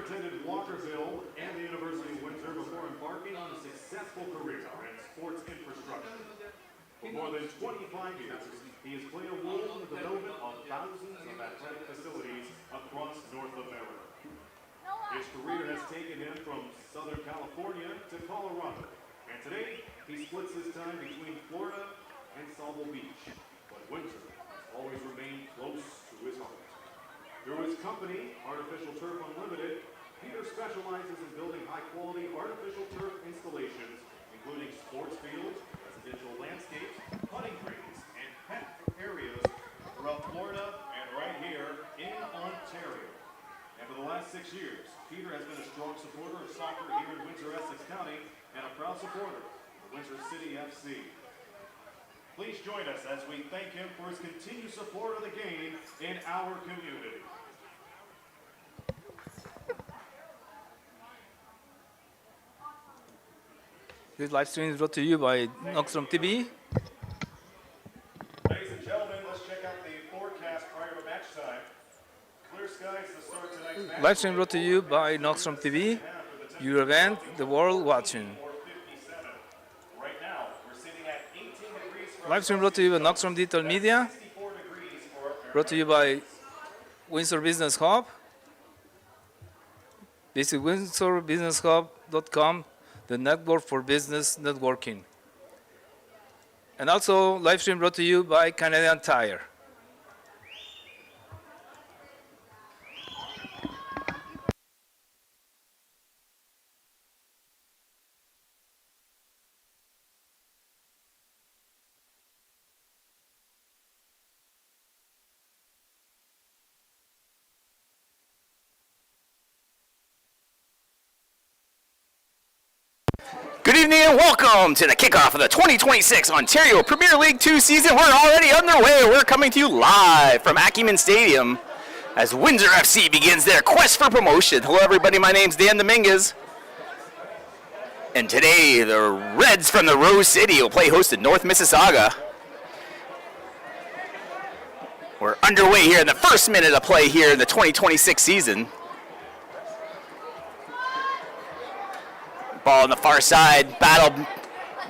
attended Walkerville and the University of Windsor before embarking on a successful career in sports infrastructure. For more than 25 years, he has played a role in the development of thousands of athletic facilities across North America. His career has taken him from Southern California to Colorado, and today he splits his time between Florida and Sable Beach. But Windsor has always remained close to his heart. Through his company, Artificial Turf Unlimited, Peter specializes in building high-quality artificial turf installations, including sports fields, residential landscapes, putting greens, and pet areas throughout Florida and right here in Ontario. And for the last 6 years, Peter has been a strong supporter of soccer here in Windsor, Essex County, and a proud supporter of Windsor City FC. Please join us as we thank him for his continued support of the game in our community. This live stream is brought to you by NoxtromTV. Ladies and gentlemen, let's check out the forecast prior to match time. Clear skies to start tonight's match. Live stream brought to you by NoxtromTV. Your event, the world watching. Right now, we're sitting at 18 degrees for Live stream brought to you by Noxtrom Digital Media. 64 degrees for Brought to you by Windsor Business Hub. Visit windsorbusinesshub.com, the network for business networking. And also, live stream brought to you by Canadian Tire. Good evening and welcome to the kickoff of the 2026 Ontario Premier League 2 season. We're already underway. We're coming to you live from Acumen Stadium as Windsor FC begins their quest for promotion. Hello everybody, my name's Dan Dominguez. And today the Reds from the Rose City will play host to North Mississauga. We're underway here in the first minute of play here in the 2026 season. Ball on the far side, battle,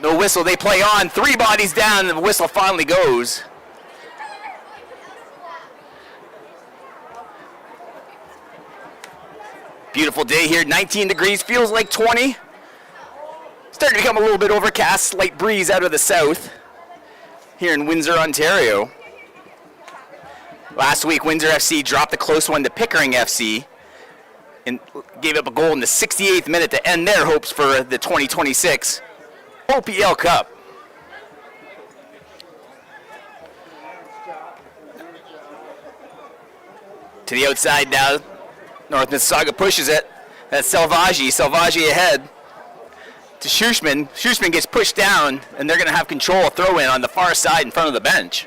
no whistle, they play on, 3 bodies down, and the whistle finally goes. Beautiful day here, 19 degrees, feels like 20. Starting to become a little bit overcast, slight breeze out of the south here in Windsor, Ontario. Last week, Windsor FC dropped a close one to Pickering FC and gave up a goal in the 68th minute to end their hopes for the 2026 OPL Cup. To the outside now, North Mississauga pushes it. That's Salvagi ahead to Schuschman. Schuschman gets pushed down, and they're going to have control, throw in on the far side in front of the bench.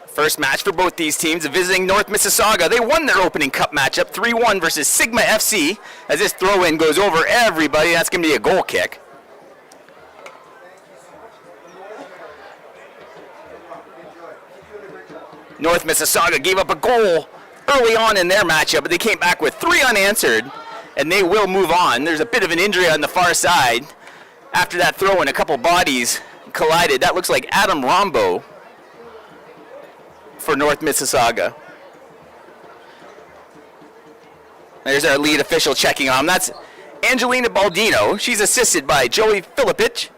First match for both these teams, visiting North Mississauga. They won their opening cup matchup 3-1 versus Sigma FC. As this throw-in goes over everybody, that's going to be a goal kick. North Mississauga gave up a goal early on in their matchup, but they came back with 3 unanswered, and they will move on. There's a bit of an injury on the far side. After that throw-in, a couple bodies collided. That looks like Adam Rombo for North Mississauga. There's our lead official checking on him. That's Angelina Baldino. She's assisted by Joey Filipich.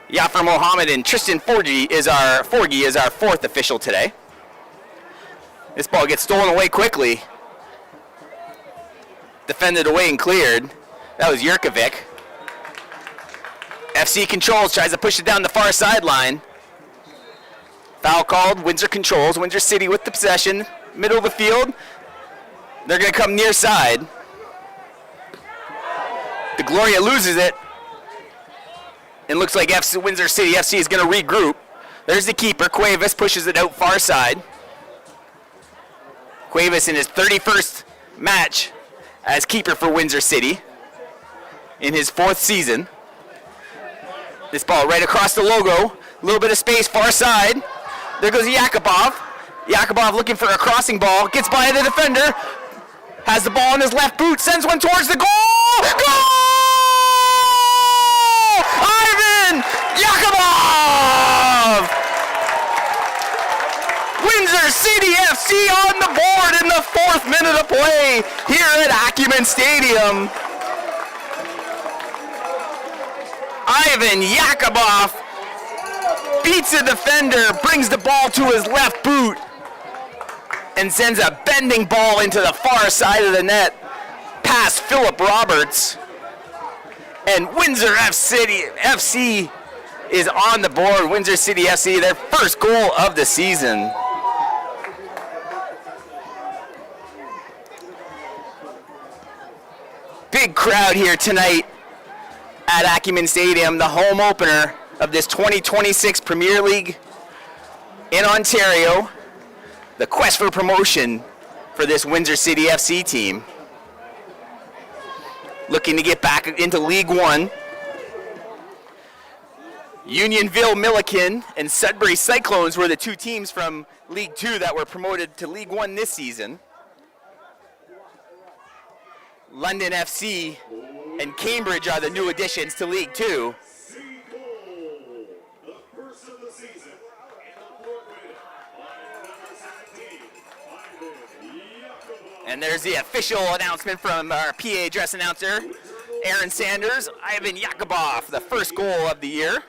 Yafar Mohammed and Tristan Forgy is our 4th official today. This ball gets stolen away quickly. Defended away and cleared. That was Jurkovic. FC controls, tries to push it down the far sideline. Foul called, Windsor controls, Windsor City with the possession, middle of the field. They're going to come near side. The Gloria loses it. It looks like Windsor City FC is going to regroup. There's the keeper, Cuevas, pushes it out far side. Cuevas in his 31st match as keeper for Windsor City in his 4th season. This ball right across the logo. A little bit of space, far side. There goes Yakubov. Yakubov looking for a crossing ball. Gets by the defender. Has the ball in his left boot. Sends one towards the goal. Goal! Ivan Yakubov! Windsor City FC on the board in the 4th minute of play here at Acumen Stadium. Ivan Yakubov beats a defender, brings the ball to his left boot, and sends a bending ball into the far side of the net past Philip Roberts. And Windsor FC is on the board. Windsor City FC, their first goal of the season. Big crowd here tonight at Acumen Stadium, the home opener of this 2026 Premier League in Ontario. The quest for promotion for this Windsor City FC team. Looking to get back into League One. Unionville Milliken and Sudbury Cyclones were the two teams from League Two that were promoted to League One this season. London FC and Cambridge are the new additions to League Two. And there's the official announcement from our PA dress announcer, Aaron Sanders. Ivan Yakubov, the first goal of the year.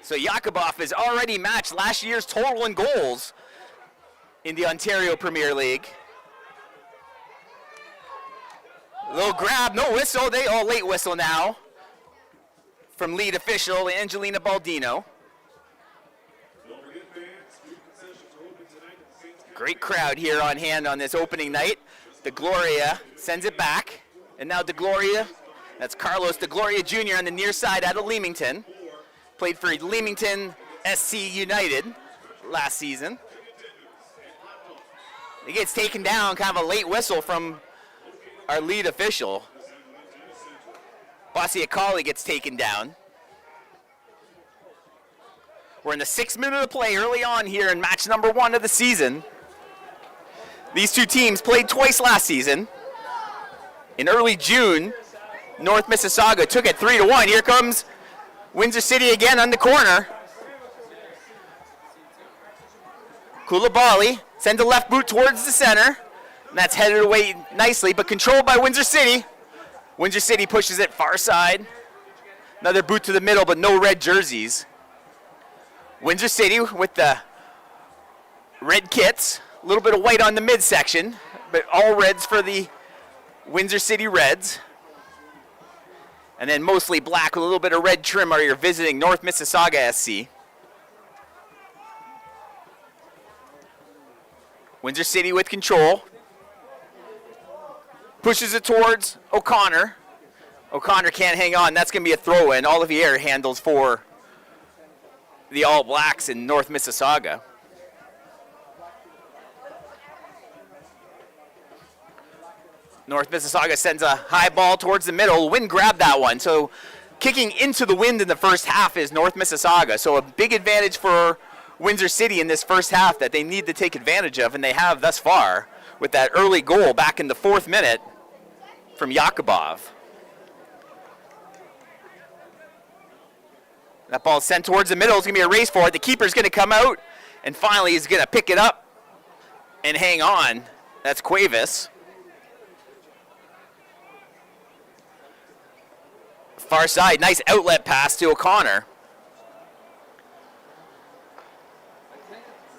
So Yakubov has already matched last year's total in goals in the Ontario Premier League. Little grab, no whistle. Late whistle now from lead official Angelina Baldino. Great crowd here on hand on this opening night. De Gloria sends it back. And now De Gloria, that's Carlos De Gloria Jr. on the near side out of Leamington. Played for Leamington SC United last season. He gets taken down, kind of a late whistle from our lead official. Basiakali gets taken down. We're in the 6th minute of play early on here in match number 1 of the season. These two teams played twice last season. In early June, North Mississauga took it 3-1. Here comes Windsor City again on the corner. Koulibaly sends a left boot towards the center. And that's headed away nicely, but controlled by Windsor City. Windsor City pushes it far side. Another boot to the middle, but no red jerseys. Windsor City with the red kits. A little bit of white on the midsection, but all reds for the Windsor City Reds. And then mostly black with a little bit of red trim are your visiting North Mississauga SC. Windsor City with control. Pushes it towards O'Connor. O'Connor can't hang on. That's going to be a throw-in. Olivier handles for the All Blacks in North Mississauga. North Mississauga sends a high ball towards the middle. Wind grabbed that one. So kicking into the wind in the first half is North Mississauga. So a big advantage for Windsor City in this first half that they need to take advantage of, and they have thus far with that early goal back in the 4th minute from Yakubov. That ball sent towards the middle. It's going to be a race for it. The keeper's going to come out, and finally he's going to pick it up and hang on. That's Cuevas. Far side, nice outlet pass to O'Connor.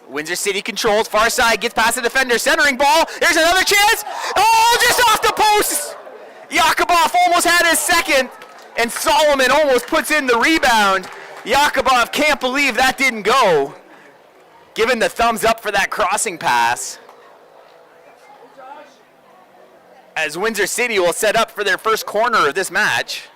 Windsor City controls, far side, gets past the defender, centering ball. There's another chance. Oh, just off the post. Yakubov almost had his second, and Solomon almost puts in the rebound. Yakubov can't believe that didn't go. Giving the thumbs up for that crossing pass. As Windsor City will set up for their first corner of this match.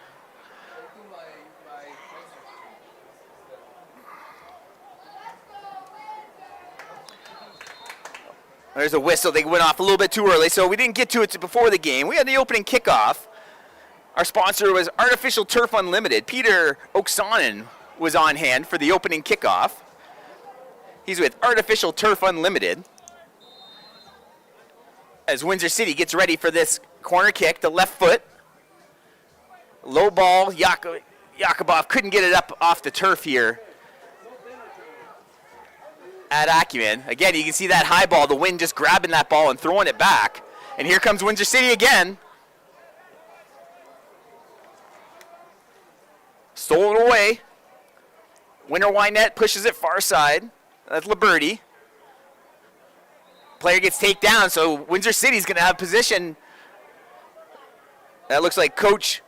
There's a whistle. They went off a little bit too early, so we didn't get to it before the game. We had the opening kickoff. Our sponsor was Artificial Turf Unlimited. Peter Oksanen was on hand for the opening kickoff. He's with Artificial Turf Unlimited. As Windsor City gets ready for this corner kick, the left foot. Low ball, Yakubov couldn't get it up off the turf here at Acumen. Again, you can see that high ball, the wind just grabbing that ball and throwing it back. And here comes Windsor City again. Stole it away. Winter Wynette pushes it far side. That's Liberty. Player gets taken down, so Windsor City's going to have position. That looks like Coach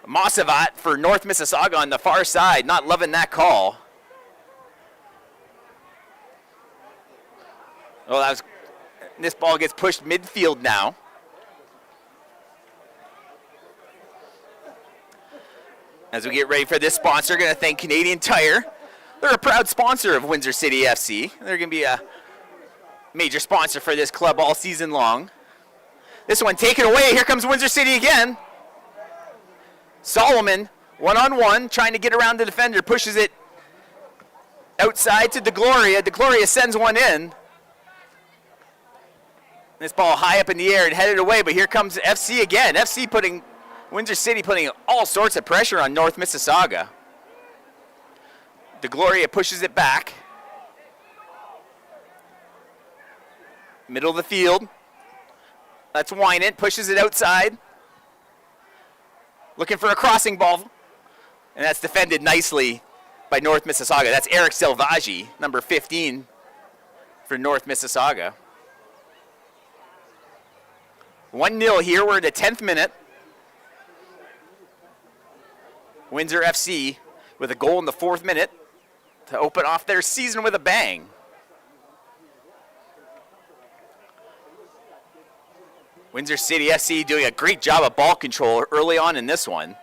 Mosavat for North Mississauga on the far side. Not loving that call. Oh, this ball gets pushed midfield now. As we get ready for this sponsor, going to thank Canadian Tire. They're a proud sponsor of Windsor City FC. They're going to be a major sponsor for this club all season long. This one taken away. Here comes Windsor City again. Solomon, one-on-one, trying to get around the defender, pushes it outside to DeGloria. DeGloria sends one in. This ball high up in the air and headed away, but here comes FC again. Windsor City putting all sorts of pressure on North Mississauga. DeGloria pushes it back. Middle of the field. That's Wynant, pushes it outside. Looking for a crossing ball. And that's defended nicely by North Mississauga. That's Eric Selvaggi, number 15 for North Mississauga. 1-0 here. We're in the 10th minute. Windsor FC with a goal in the 4th minute to open off their season with a bang. Windsor City FC doing a great job of ball control early on in this one.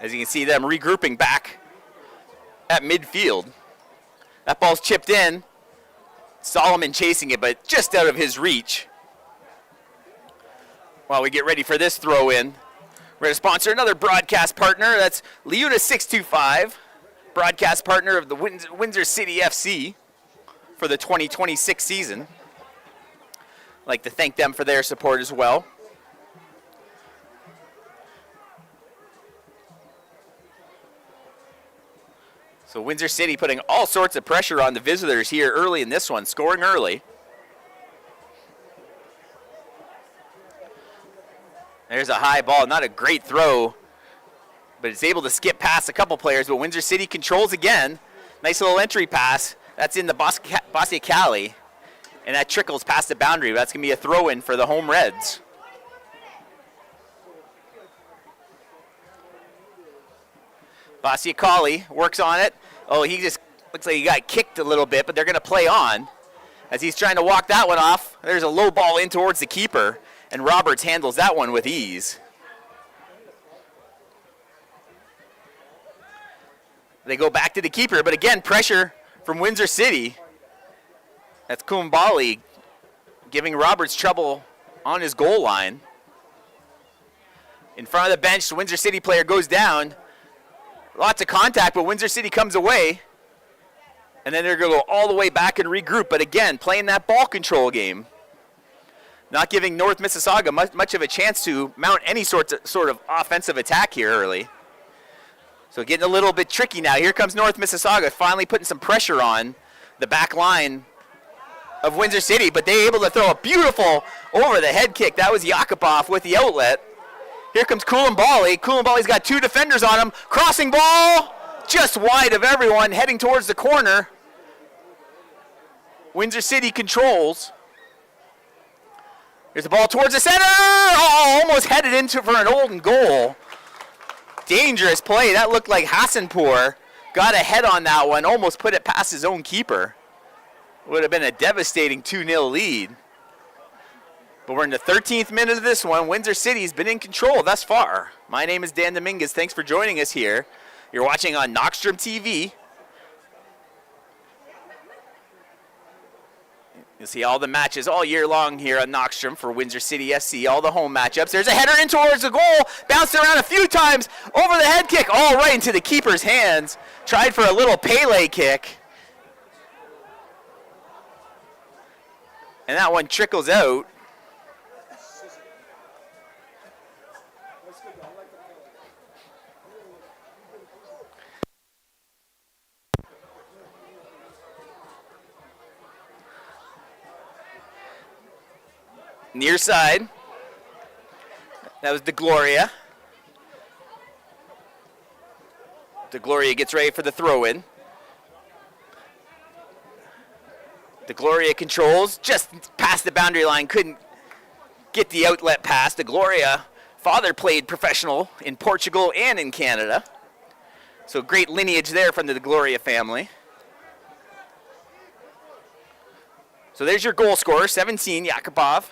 As you can see them regrouping back at midfield. That ball's chipped in. Solomon chasing it, but just out of his reach. While we get ready for this throw in, we're going to sponsor another broadcast partner. That's Leuna 625, broadcast partner of the Windsor City FC for the 2026 season. I'd like to thank them for their support as well. So Windsor City putting all sorts of pressure on the visitors here early in this one, scoring early. There's a high ball, not a great throw, but it's able to skip past a couple players, but Windsor City controls again. Nice little entry pass. That's in the Basiacali, and that trickles past the boundary. That's going to be a throw-in for the home Reds. Basiacali works on it. Oh, he just looks like he got kicked a little bit, but they're going to play on. As he's trying to walk that one off, there's a low ball in towards the keeper. And Roberts handles that one with ease. They go back to the keeper, but again, pressure from Windsor City. That's Kumbali giving Roberts trouble on his goal line. In front of the bench, the Windsor City player goes down. Lots of contact, but Windsor City comes away. And then they're going to go all the way back and regroup. But again, playing that ball control game. Not giving North Mississauga much of a chance to mount any sort of offensive attack here early. So getting a little bit tricky now. Here comes North Mississauga finally putting some pressure on the back line of Windsor City, but they're able to throw a beautiful over-the-head kick. That was Yakubov with the outlet. Here comes Koulibaly. Koulibaly's got two defenders on him. Crossing ball just wide of everyone, heading towards the corner. Windsor City controls. Here's the ball towards the center. Oh, almost headed into for an Olden goal. Dangerous play. That looked like Hassanpour got a head on that one, almost put it past his own keeper. Would have been a devastating 2-0 lead. But we're in the 13th minute of this one. Windsor City's been in control thus far. My name is Dan Dominguez. Thanks for joining us here. You're watching on NoxtromTV. You'll see all the matches all year long here on NOXTROM for Windsor City FC, all the home matchups. There's a header in towards the goal, bounced around a few times, over the head kick, all right into the keeper's hands. Tried for a little Pele kick. And that one trickles out. Near side. That was DeGloria. DeGloria gets ready for the throw-in. DeGloria controls, just past the boundary line, couldn't get the outlet pass. DeGloria, father played professional in Portugal and in Canada. So great lineage there from the DeGloria family. So there's your goal scorer, 17, Yakupov.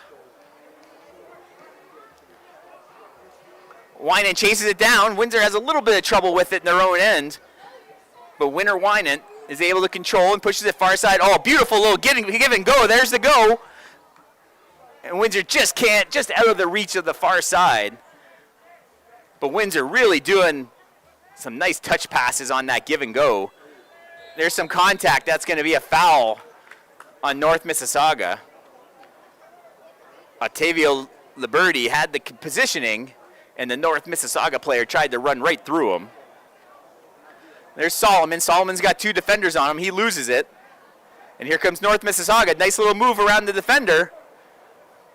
Winant chases it down. Windsor has a little bit of trouble with it in their own end. But Winner Winant is able to control and pushes it far side. Oh, beautiful little give and go. There's the go. And Windsor just can't, just out of the reach of the far side. But Windsor really doing some nice touch passes on that give and go. There's some contact. That's going to be a foul on North Mississauga. Ottavio Liberti had the positioning, and the North Mississauga player tried to run right through him. There's Solomon. Solomon's got two defenders on him. He loses it. And here comes North Mississauga. Nice little move around the defender.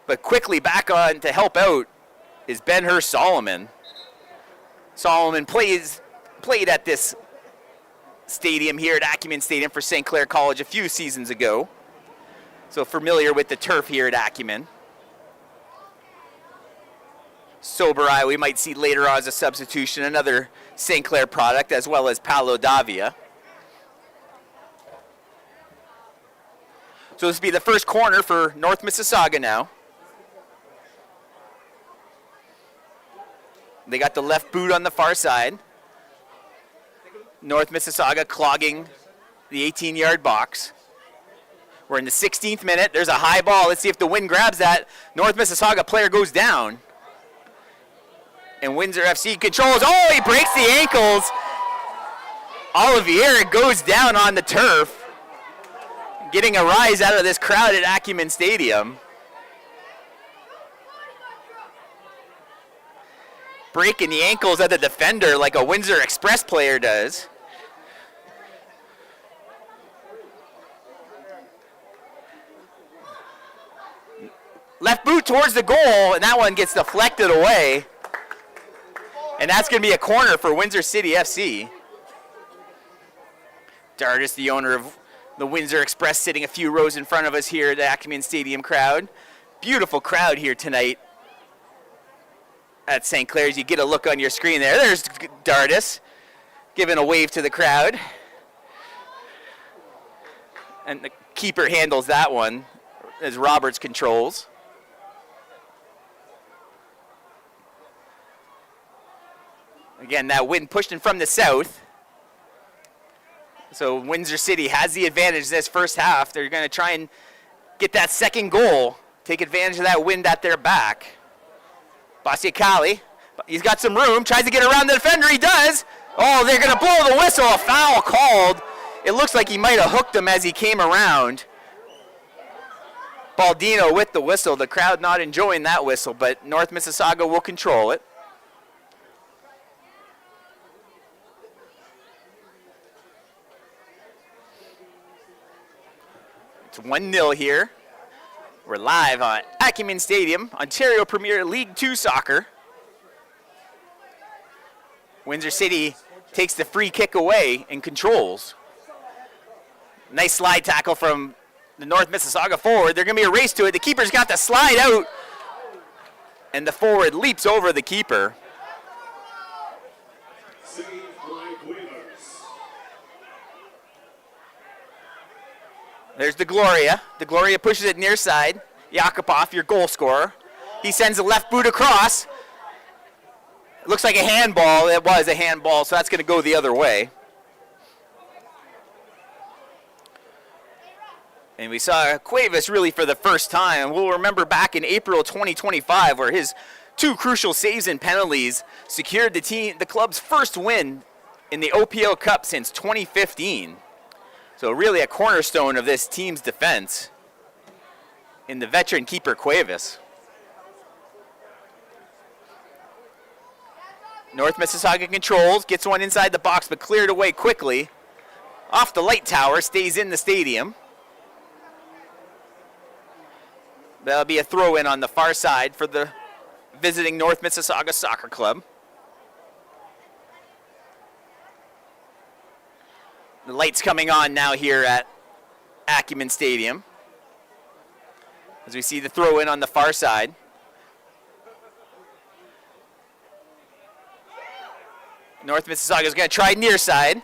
But quickly back on to help out is Ben-Hur Solomon. Solomon played at this stadium here at Acumen Stadium for St. Clair College a few seasons ago. So familiar with the turf here at Acumen. Soberai we might see later on as a substitution, another St. Clair product, as well as Paolo Davia. So this will be the first corner for North Mississauga now. They got the left boot on the far side. North Mississauga clogging the 18-yard box. We're in the 16th minute. There's a high ball. Let's see if the wind grabs that. North Mississauga player goes down. And Windsor FC controls. Oh, he breaks the ankles. Olivier goes down on the turf, getting a rise out of this crowd at Acumen Stadium. Breaking the ankles of the defender like a Windsor Express player does. Left boot towards the goal, and that one gets deflected away. And that's going to be a corner for Windsor City FC. Dardis, the owner of the Windsor Express, sitting a few rows in front of us here at the Acumen Stadium crowd. Beautiful crowd here tonight at St. Clair's. You get a look on your screen there. There's Dardis giving a wave to the crowd. And the keeper handles that one as Roberts controls. Again, that wind pushed in from the south. So Windsor City has the advantage this first half. They're going to try and get that second goal, take advantage of that wind at their back. Basiakali, he's got some room, tries to get around the defender. He does. Oh, they're going to blow the whistle. A foul called. It looks like he might have hooked him as he came around. Baldino with the whistle. The crowd not enjoying that whistle, but North Mississauga will control it. It's 1-0 here. We're live on Acumen Stadium, Ontario Premier League 2 soccer. Windsor City takes the free kick away and controls. Nice slide tackle from the North Mississauga forward. They're going to be a race to it. The keeper's got to slide out, and the forward leaps over the keeper. There's DeGloria. DeGloria pushes it near side. Yakupov, your goal scorer. He sends a left boot across. It looks like a handball. It was a handball, so that's going to go the other way. And we saw Cuevas really for the first time. We'll remember back in April 2025 where his 2 crucial saves and penalties secured the club's first win in the OPL Cup since 2015. So really a cornerstone of this team's defense in the veteran keeper Cuevas. North Mississauga controls, gets one inside the box but cleared away quickly. Off the light tower, stays in the stadium. That'll be a throw-in on the far side for the visiting North Mississauga Soccer Club. The lights coming on now here at Acumen Stadium as we see the throw-in on the far side. North Mississauga is going to try near side.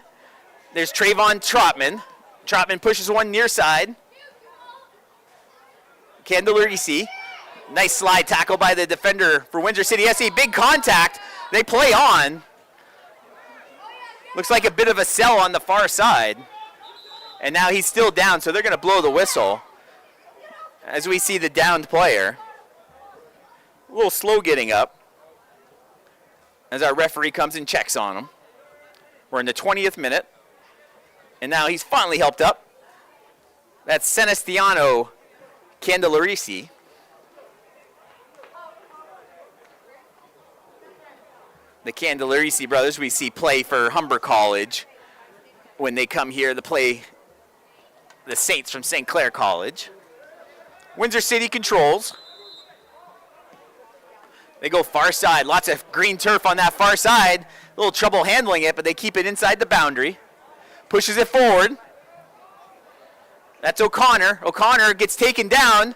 There's Trayvon Trotman. Trotman pushes one near side. Candelarisi. Nice slide tackle by the defender for Windsor City SC. Big contact. They play on. Looks like a bit of a sell on the far side. And now he's still down, so they're going to blow the whistle as we see the downed player. A little slow getting up as our referee comes and checks on him. We're in the 20th minute. And now he's finally helped up. That's Senastiano Candelarisi. The Candelarisi brothers we see play for Humber College when they come here to play the Saints from St. Clair College. Windsor City controls. They go far side. Lots of green turf on that far side. A little trouble handling it, but they keep it inside the boundary. Pushes it forward. That's O'Connor. O'Connor gets taken down.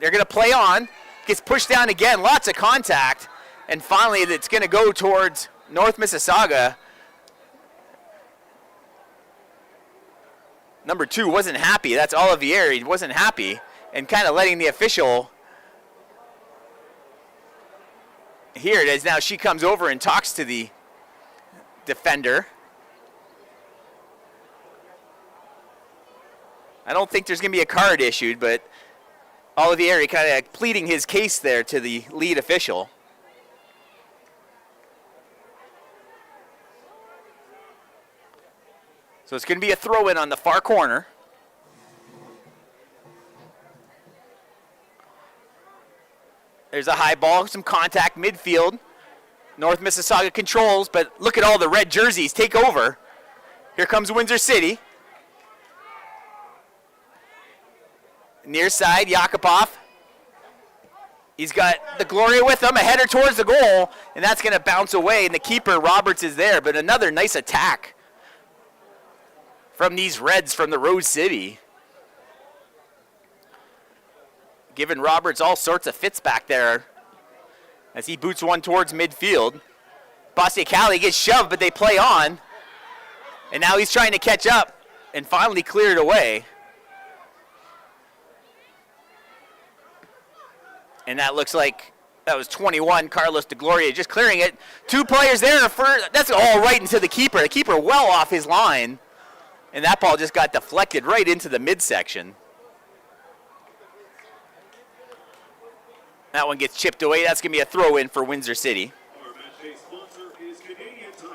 They're going to play on. Gets pushed down again. Lots of contact. And finally, it's going to go towards North Mississauga. Number 2 wasn't happy. That's Olivier. He wasn't happy. And kind of letting the official. Here it is now. She comes over and talks to the defender. I don't think there's going to be a card issued, but Olivier kind of pleading his case there to the lead official. So it's going to be a throw-in on the far corner. There's a high ball, some contact midfield. North Mississauga controls, but look at all the red jerseys take over. Here comes Windsor City. Near side, Yakupov. He's got the Gloria with him, a header towards the goal, and that's going to bounce away, and the keeper, Roberts, is there. But another nice attack from these Reds from the Rose City. Giving Roberts all sorts of fits back there as he boots one towards midfield. Bastiacali gets shoved, but they play on. And now he's trying to catch up and finally clear it away. And that looks like that was 21, Carlos de Gloria, just clearing it. 2 players there. That's all right into the keeper. The keeper well off his line. And that ball just got deflected right into the midsection. That one gets chipped away. That's going to be a throw-in for Windsor City. Our match day sponsor is Canadian Tire.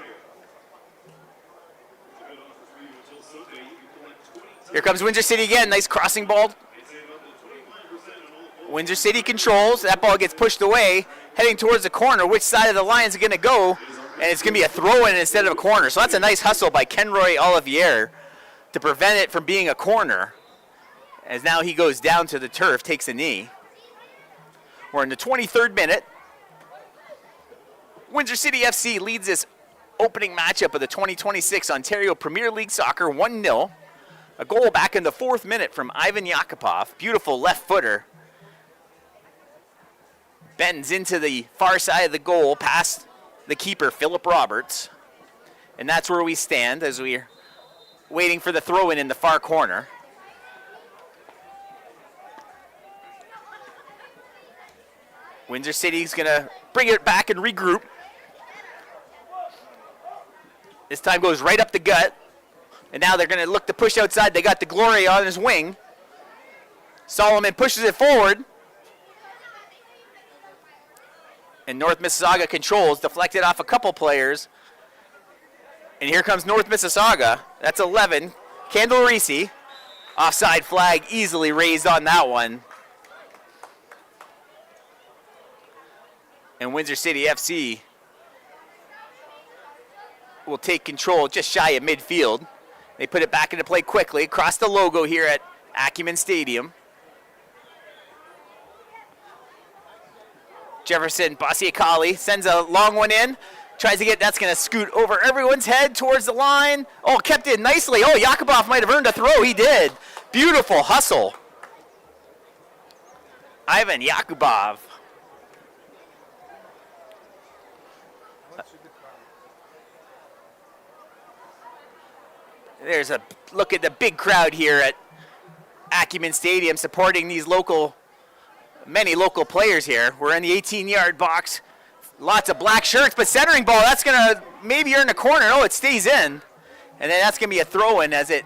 Good offer for you until Sunday. You can collect 20 Here comes Windsor City again. Nice crossing ball. and save up to 25% on all Windsor City controls. That ball gets pushed away, heading towards the corner. Which side of the line is it going to go? And it's going to be a throw-in instead of a corner. So that's a nice hustle by Kenroy Olivier to prevent it from being a corner. As now he goes down to the turf, takes a knee. We're in the 23rd minute. Windsor City FC leads this opening matchup of the 2026 Ontario Premier League Soccer 1-0. A goal back in the 4th minute from Ivan Yakupov. Beautiful left footer. Bends into the far side of the goal past the keeper, Philip Roberts. And that's where we stand as we're waiting for the throw-in in the far corner. Windsor City's going to bring it back and regroup. This time goes right up the gut. And now they're going to look to push outside. They got the Gloria on his wing. Solomon pushes it forward. And North Mississauga controls, deflected off a couple players. And here comes North Mississauga. That's 11. Candelarisi. Offside flag easily raised on that one. And Windsor City FC will take control just shy of midfield. They put it back into play quickly across the logo here at Acumen Stadium. Jefferson Basiakali sends a long one in. Tries to get, that's going to scoot over everyone's head towards the line. Oh, kept it nicely. Oh, Yakubov might have earned a throw. He did. Beautiful hustle. Ivan Yakubov. There's a look at the big crowd here at Acumen Stadium supporting these many local players here. We're in the 18-yard box. Lots of black shirts, but centering ball, that's going to maybe earn a corner. Oh, it stays in. And then that's going to be a throw-in as it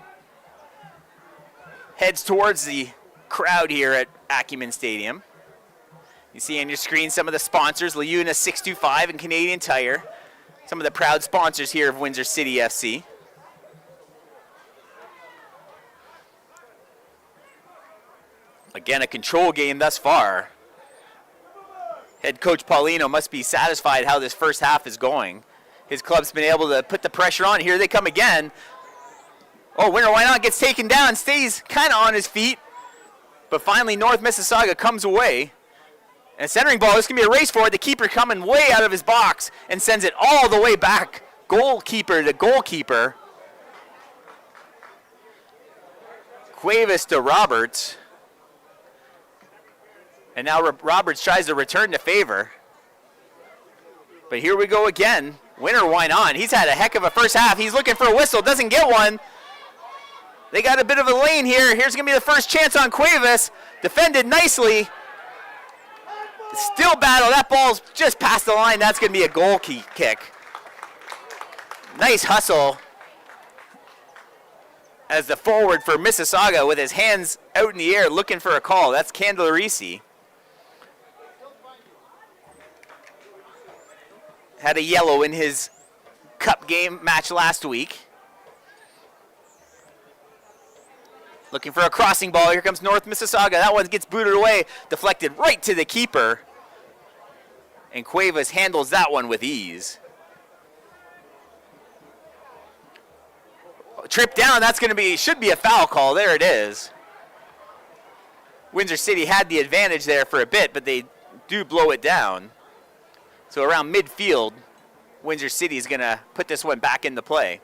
heads towards the crowd here at Acumen Stadium. You see on your screen some of the sponsors, Leuna 625 and Canadian Tire. Some of the proud sponsors here of Windsor City FC. Again, a control game thus far. Head coach Paulino must be satisfied how this first half is going. His club's been able to put the pressure on. Here they come again. Oh, Winner, why not? Gets taken down, stays kind of on his feet. But finally, North Mississauga comes away. And centering ball, this can be a race for it. The keeper coming way out of his box and sends it all the way back. Goalkeeper to goalkeeper. Cuevas to Roberts. And now Roberts tries to return to favor. But here we go again. Winner, why not? He's had a heck of a first half. He's looking for a whistle, doesn't get one. They got a bit of a lane here. Here's going to be the first chance on Cuevas. Defended nicely. Still battle. That ball's just past the line. That's going to be a goal kick. Nice hustle as the forward for Mississauga with his hands out in the air looking for a call. That's Candelarisi. Had a yellow in his cup game match last week. Looking for a crossing ball. Here comes North Mississauga. That one gets booted away. Deflected right to the keeper. And Cuevas handles that one with ease. Trip down. That's going to be, should be a foul call. There it is. Windsor City had the advantage there for a bit, but they do blow it down. So around midfield, Windsor City is going to put this one back into play.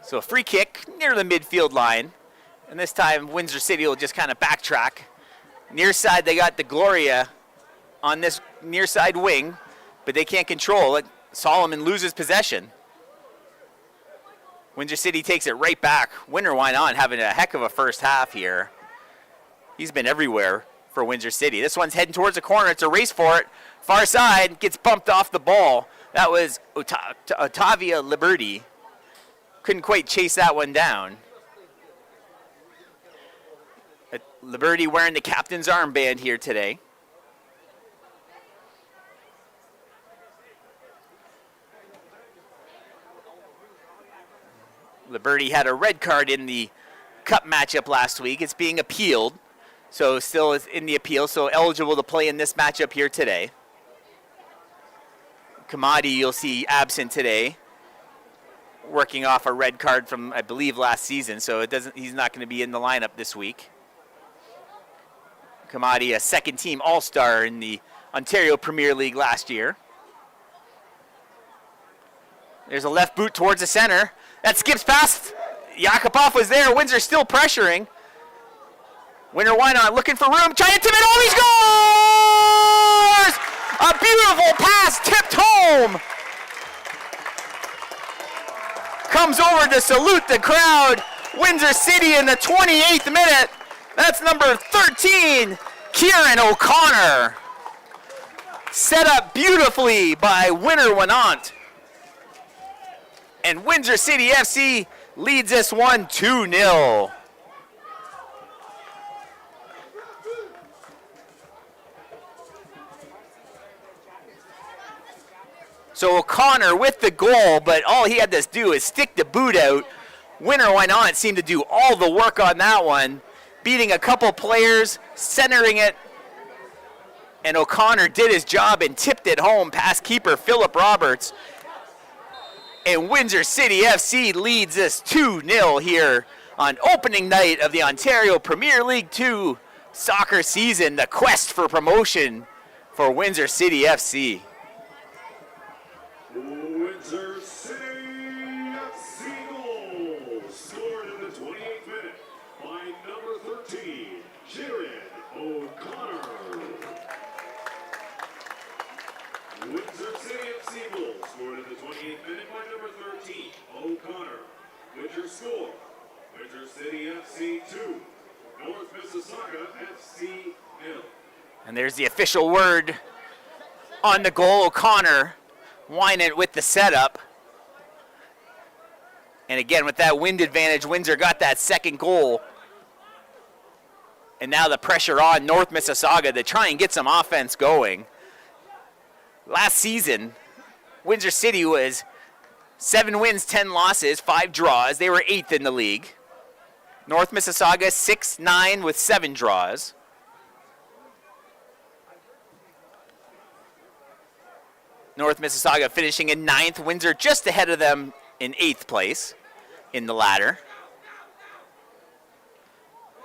So a free kick near the midfield line. And this time Windsor City will just kind of backtrack. Near side, they got the Gloria on this near side wing, but they can't control it. Solomon loses possession. Windsor City takes it right back. Winner, why not? Having a heck of a first half here. He's been everywhere for Windsor City. This one's heading towards the corner. It's a race for it. Far side, gets bumped off the ball. That was Otavia Liberty. Couldn't quite chase that one down. Liberty wearing the captain's armband here today. Liberty had a red card in the cup matchup last week. It's being appealed, so still is in the appeal, so eligible to play in this matchup here today. Kamadi, you'll see absent today, working off a red card from, I believe, last season, so he's not going to be in the lineup this week. Kamadi, a second-team All-Star in the Ontario Premier League last year. There's a left boot towards the center. That skips past. Yakubov was there. Windsor still pressuring. Winner, why not? Looking for room. Trying to tip it. Oh, he scores! A beautiful pass tipped home. Comes over to salute the crowd. Windsor City in the 28th minute. That's number 13, Kieran O'Connor. Set up beautifully by Winner Wanant. And Windsor City FC leads this one 2-0. So O'Connor with the goal, but all he had to do is stick the boot out. Winner went on, seemed to do all the work on that one, beating a couple players, centering it, and O'Connor did his job and tipped it home past keeper Philip Roberts. And Windsor City FC leads this 2-0 here on opening night of the Ontario Premier League 2 soccer season, the quest for promotion for Windsor City FC. Windsor City FC goal scored in the 28th minute by number 13, Jared O'Connor. Windsor City FC goal scored in the 28th minute by number 13, O'Connor. Windsor score, Windsor City FC 2, North Mississauga FC 0. And there's the official word on the goal. O'Connor Wynant with the setup. And again, with that wind advantage, Windsor got that second goal. And now the pressure on North Mississauga to try and get some offense going. Last season, Windsor City was 7 wins, 10 losses, 5 draws. They were 8th in the league. North Mississauga 6-9 with 7 draws. North Mississauga finishing in 9th. Windsor just ahead of them in 8th place in the ladder.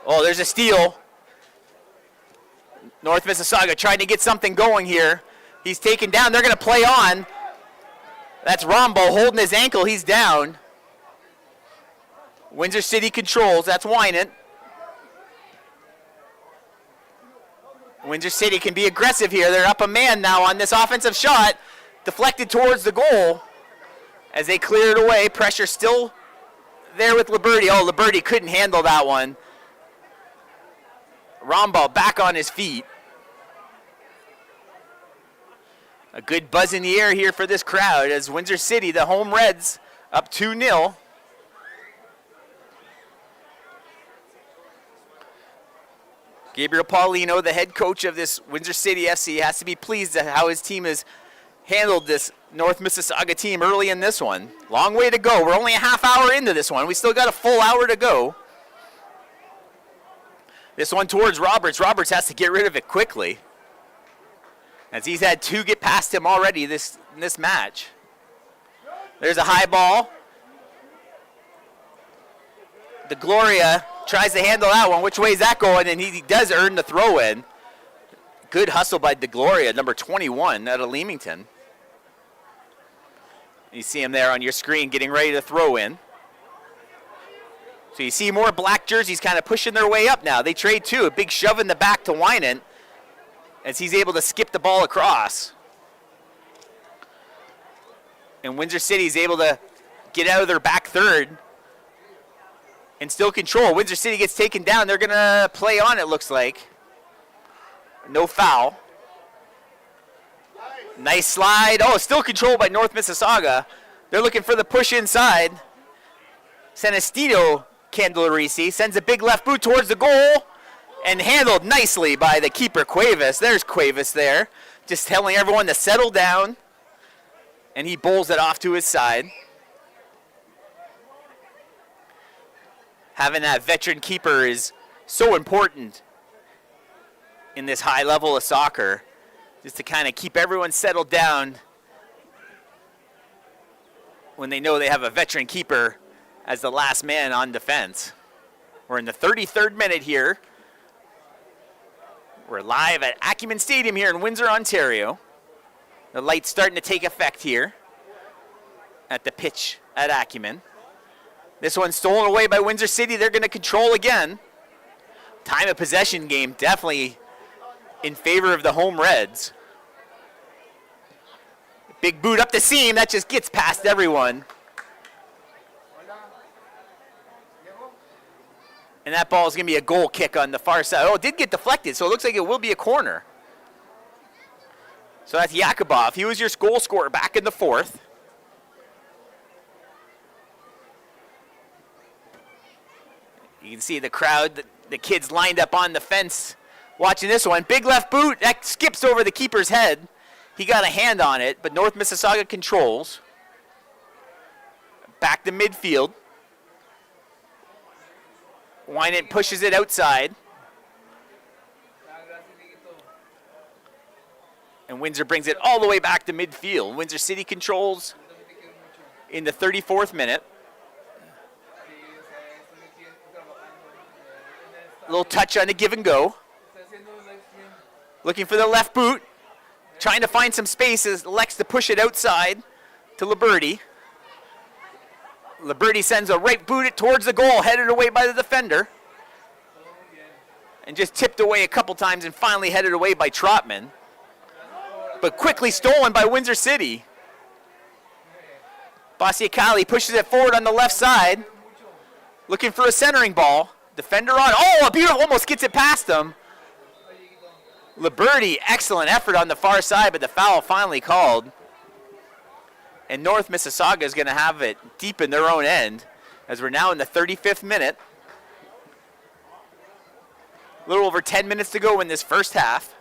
Oh, there's a steal. North Mississauga trying to get something going here. He's taken down. They're going to play on. That's Rombo holding his ankle. He's down. Windsor City controls. That's Wynant. Windsor City can be aggressive here. They're up a man now on this offensive shot. Deflected towards the goal as they clear it away. Pressure still there with Liberty. Oh, Liberty couldn't handle that one. Rombo back on his feet. A good buzz in the air here for this crowd as Windsor City, the home Reds, up 2-0. Gabriel Paulino, the head coach of this Windsor City FC, has to be pleased at how his team has handled this North Mississauga team early in this one. Long way to go. We're only a half hour into this one. We still got a full hour to go. This one towards Roberts. Roberts has to get rid of it quickly, as he's had 2 get past him already in this match. There's a high ball. The Gloria tries to handle that one. Which way is that going? And he does earn the throw in. Good hustle by De Gloria, number 21 out of Leamington. You see him there on your screen getting ready to throw in. So you see more black jerseys kind of pushing their way up now. They trade 2, a big shove in the back to Wynant as he's able to skip the ball across. And Windsor City is able to get out of their back third and still control. Windsor City gets taken down. They're going to play on, it looks like. No foul. Nice slide. Oh, still controlled by North Mississauga. They're looking for the push inside. Senestino Candelarisi sends a big left boot towards the goal and handled nicely by the keeper, Cuevas. There's Cuevas there, just telling everyone to settle down. And he bowls it off to his side. Having that veteran keeper is so important in this high level of soccer, just to kind of keep everyone settled down when they know they have a veteran keeper as the last man on defense. We're in the 33rd minute here. We're live at Acumen Stadium here in Windsor, Ontario. The light's starting to take effect here at the pitch at Acumen. This one's stolen away by Windsor City. They're going to control again. Time of possession game definitely in favor of the home Reds. Big boot up the seam. That just gets past everyone. And that ball is going to be a goal kick on the far side. Oh, it did get deflected, so it looks like it will be a corner. So that's Yakubov. He was your goal scorer back in the 4th. You can see the crowd, the kids lined up on the fence watching this one. Big left boot, that skips over the keeper's head. He got a hand on it, but North Mississauga controls. Back to midfield. Winant pushes it outside. And Windsor brings it all the way back to midfield. Windsor City controls in the 34th minute. A little touch on the give and go. Looking for the left boot. Trying to find some spaces. Elects to push it outside to Liberty. Liberty sends a right boot it towards the goal, headed away by the defender. And just tipped away a couple times and finally headed away by Trotman. But quickly stolen by Windsor City. Basiakali pushes it forward on the left side. Looking for a centering ball. Defender on. Oh, a beautiful, almost gets it past him. Liberty, excellent effort on the far side, but the foul finally called. And North Mississauga is going to have it deep in their own end as we're now in the 35th minute. A little over 10 minutes to go in this first half.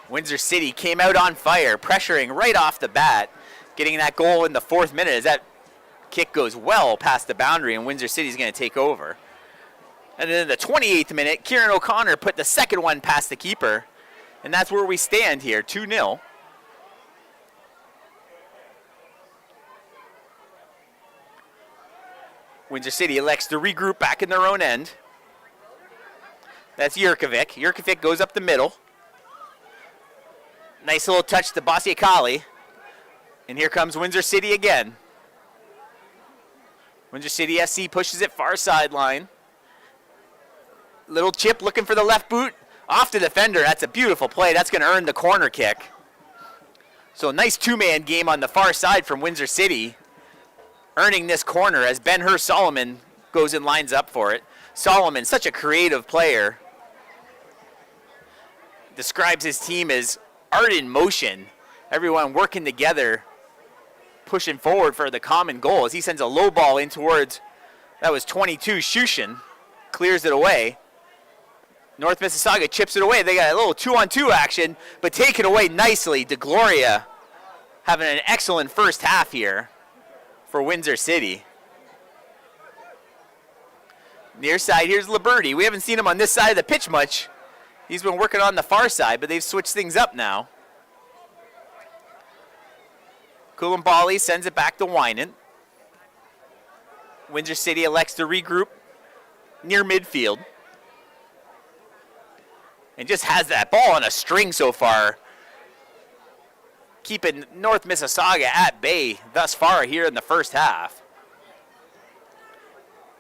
Windsor City came out on fire, pressuring right off the bat, getting that goal in the 4th minute as that kick goes well past the boundary and Windsor City is going to take over. And then in the 28th minute, Kieran O'Connor put the second one past the keeper. And that's where we stand here, 2-0. Windsor City elects to regroup back in their own end. That's Jurkovic. Jurkovic goes up the middle. Nice little touch to Basiakali. And here comes Windsor City again. Windsor City FC pushes it far sideline. Little chip looking for the left boot. Off the defender. That's a beautiful play. That's going to earn the corner kick. So a nice two-man game on the far side from Windsor City. Earning this corner as Ben-Hur Solomon goes and lines up for it. Solomon, such a creative player. Describes his team as art in motion. Everyone working together, pushing forward for the common goal as he sends a low ball in towards, that was 22, Shushin. Clears it away. North Mississauga chips it away. They got a little 2-on-2 action, but taken away nicely. DeGloria having an excellent first half here for Windsor City. Near side, here's Liberty. We haven't seen him on this side of the pitch much. He's been working on the far side, but they've switched things up now. Koulibaly sends it back to Winant. Windsor City elects to regroup near midfield. And just has that ball on a string so far. Keeping North Mississauga at bay thus far here in the first half.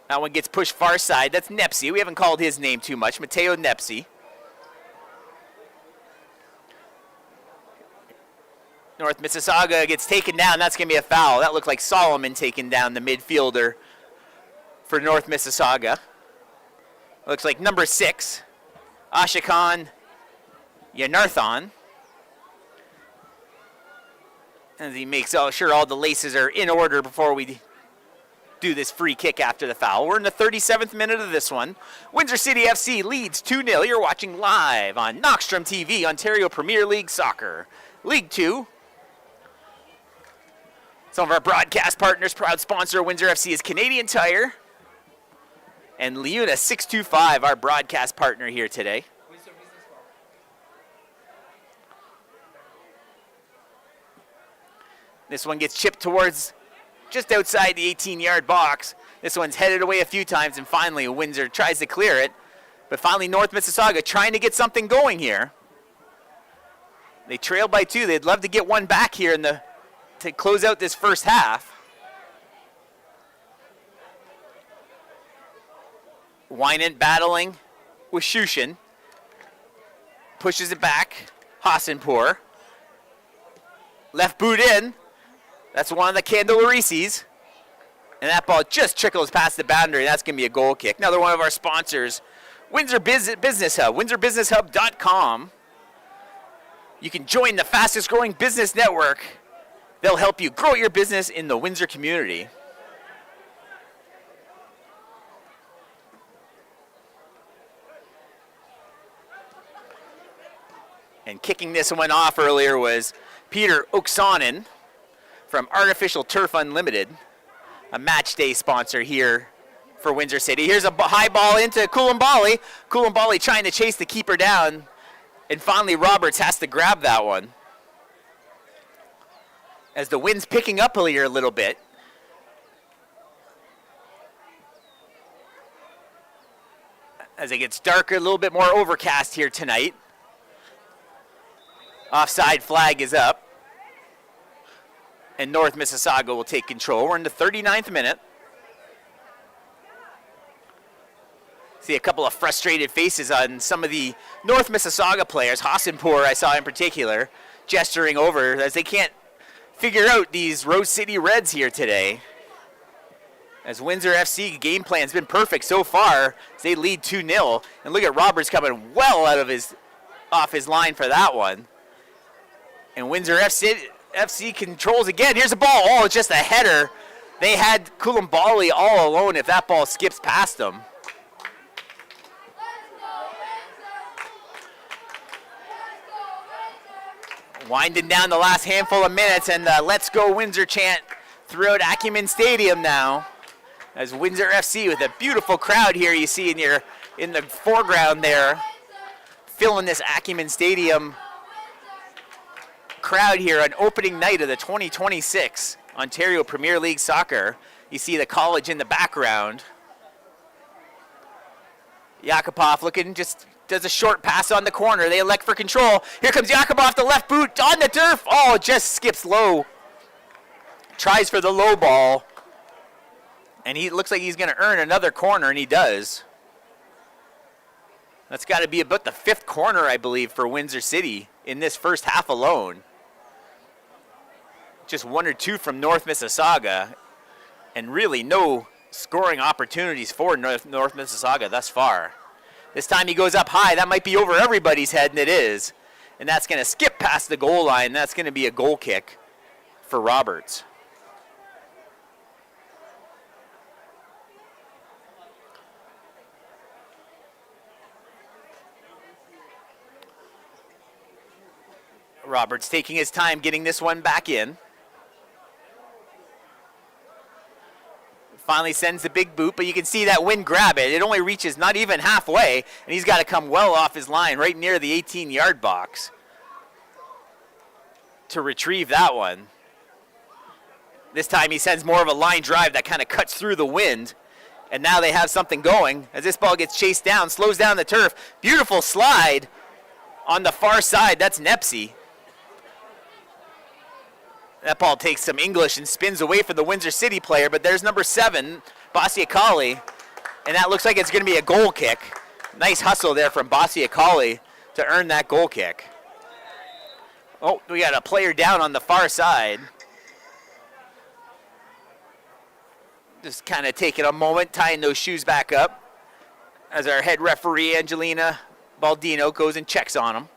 That one gets pushed far side. That's Nepsy. We haven't called his name too much. Mateo Nepsy. North Mississauga gets taken down. That's going to be a foul. That looked like Solomon taking down the midfielder for North Mississauga. Looks like number 6, Ashikan Yanarthon. As he makes sure all the laces are in order before we do this free kick after the foul. We're in the 37th minute of this one. Windsor City FC leads 2-0. You're watching live on NoxtromTV, Ontario Premier League Soccer. League 2. Some of our broadcast partners, proud sponsor of Windsor FC is Canadian Tire. And Leuna 625, our broadcast partner here today. This one gets chipped towards just outside the 18-yard box. This one's headed away a few times, and finally Windsor tries to clear it. But finally North Mississauga trying to get something going here. They trail by 2. They'd love to get one back here to close out this first half. Winant battling with Shushin. Pushes it back. Hassanpour. Left boot in. That's one of the Candelarisis. And that ball just trickles past the boundary. That's going to be a goal kick. Another one of our sponsors, Windsor Business Hub, windsorbusinesshub.com. You can join the fastest growing business network They'll help you grow your business in the Windsor community. And kicking this one off earlier was Peter Oksanen from Artificial Turf Unlimited, a match day sponsor here for Windsor City. Here's a high ball into Koulibaly. Koulibaly trying to chase the keeper down, and finally Roberts has to grab that one. As the wind's picking up here a little bit. As it gets darker, a little bit more overcast here tonight. Offside flag is up. And North Mississauga will take control. We're in the 39th minute. See a couple of frustrated faces on some of the North Mississauga players. Hassanpour, I saw in particular, gesturing over as they can't figure out these Rose City Reds here today. As Windsor FC game plan's been perfect so far as they lead 2-0. And look at Roberts coming well out of off his line for that one. And Windsor FC controls again. Here's a ball. Oh, it's just a header. They had Koulibaly all alone if that ball skips past them. Winding down the last handful of minutes, and the Let's Go Windsor chant throughout Acumen Stadium now. As Windsor FC with a beautiful crowd here you see in the foreground there, filling this Acumen Stadium crowd here on opening night of the 2026 Ontario Premier League Soccer. You see the college in the background. Yakupov looking, just does a short pass on the corner. They elect for control. Here comes Yakupov, the left boot on the turf. Oh, it just skips low. Tries for the low ball. And he looks like he's going to earn another corner, and he does. That's got to be about the 5th corner, I believe, for Windsor City in this first half alone. Just 1 or 2 from North Mississauga, and really no scoring opportunities for North Mississauga thus far. This time he goes up high. That might be over everybody's head, and it is. And that's going to skip past the goal line. That's going to be a goal kick for Roberts. Roberts taking his time getting this one back in. Finally sends the big boot, but you can see that wind grab it. It only reaches not even halfway, and he's got to come well off his line right near the 18-yard box to retrieve that one. This time he sends more of a line drive that kind of cuts through the wind, and now they have something going as this ball gets chased down, slows down the turf. Beautiful slide on the far side. That's Nepsy. That ball takes some English and spins away from the Windsor City player, but there's number 7, Basiakali, and that looks like it's going to be a goal kick. Nice hustle there from Basiakali to earn that goal kick. Oh, we got a player down on the far side. Just kind of taking a moment, tying those shoes back up as our head referee, Angelina Baldino, goes and checks on him.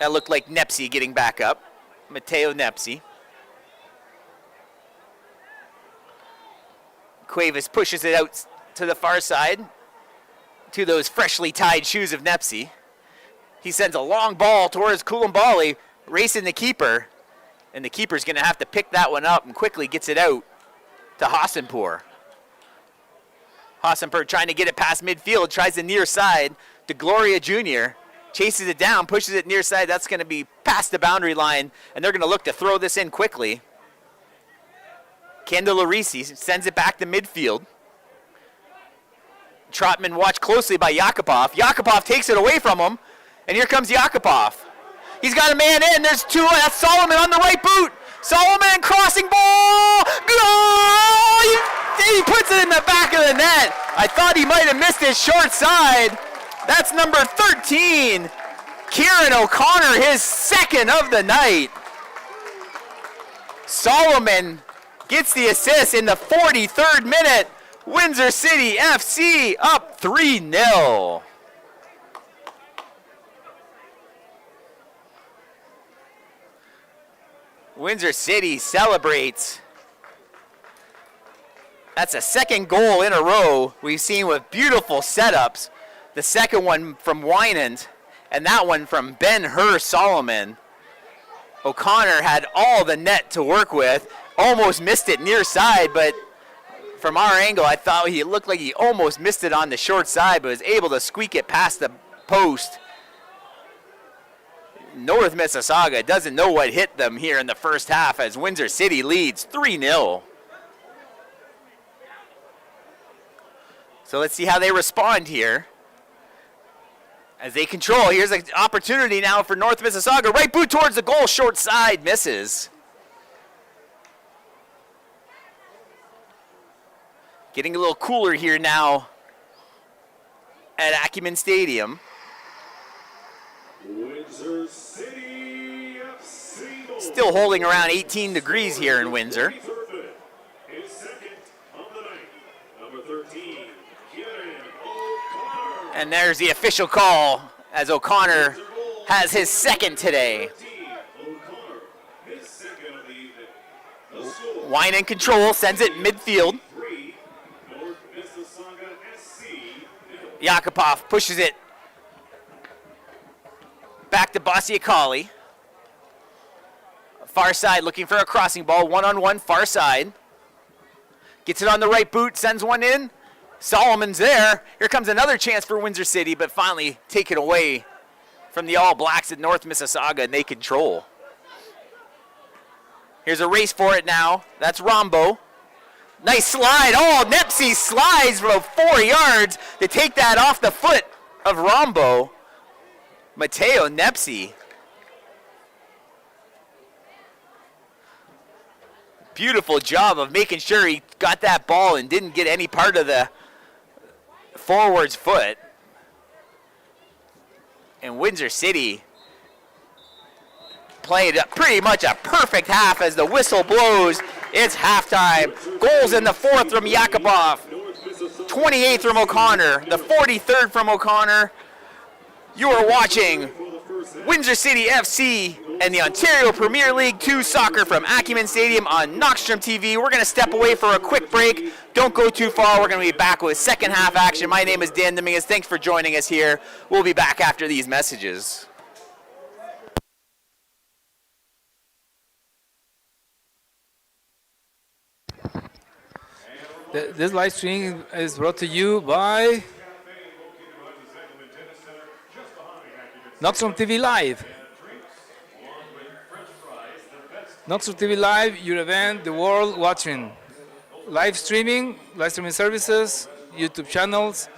That looked like Nepsy getting back up. Matteo Nepsy. Cuevas pushes it out to the far side to those freshly tied shoes of Nepsy. He sends a long ball towards Koulibaly, racing the keeper, and the keeper's going to have to pick that one up and quickly gets it out to Hassanpour. Hassanpour trying to get it past midfield, tries the near side to Gloria Jr., chases it down, pushes it near side. That's going to be past the boundary line, and they're going to look to throw this in quickly. Candelarisi sends it back to midfield. Trotman watched closely by Yakupov. Yakupov takes it away from him, and here comes Yakupov. He's got a man in. There's 2. That's Solomon on the right boot. Solomon crossing ball. Goal! He puts it in the back of the net. I thought he might have missed his short side. That's number 13, Kieran O'Connor, his second of the night. Solomon gets the assist in the 43rd minute. Windsor City FC up 3-0. Windsor City celebrates. That's a second goal in a row we've seen with beautiful setups. The second one from Winand, and that one from Ben-Hur Solomon. O'Connor had all the net to work with, almost missed it near side, but from our angle, I thought he looked like he almost missed it on the short side, but was able to squeak it past the post. North Mississauga doesn't know what hit them here in the first half as Windsor City leads 3-0. So let's see how they respond here. As they control, here's an opportunity now for North Mississauga. Right boot towards the goal, short side, misses. Getting a little cooler here now at Acumen Stadium. Windsor City FC goal. Still holding around 18 degrees here in Windsor. His second of the night, number 13, O'Connor. And there's the official call as O'Connor has his second today. O'Connor, his second of the evening. The score, Wine in control, sends it midfield. 3, North Mississauga SC. Yakupov pushes it back to Basiakali. Far side looking for a crossing ball, one-on-one, far side. Gets it on the right boot, sends one in. Solomon's there. Here comes another chance for Windsor City, but finally taken away from the All Blacks at North Mississauga, and they control. Here's a race for it now. That's Rombo. Nice slide. Oh, Nepsy slides from 4 yards to take that off the foot of Rombo. Mateo Nepsy. Beautiful job of making sure he got that ball and didn't get any part of the forward's foot. And Windsor City played pretty much a perfect half as the whistle blows. It's halftime. Goals in the fourth from Yakupov. 28th from O'Connor. The 43rd from O'Connor. You are watching Windsor City FC and the Ontario Premier League 2 soccer from Acumen Stadium on NoxtromTV. We're going to step away for a quick break. Don't go too far. We're going to be back with second half action. My name is Dan Dominguez. Thanks for joining us here. We'll be back after these messages. This live stream is brought to you by NoxtromTV Live. NoxtromTV Live, your event, the world watching. Live streaming services, YouTube channels.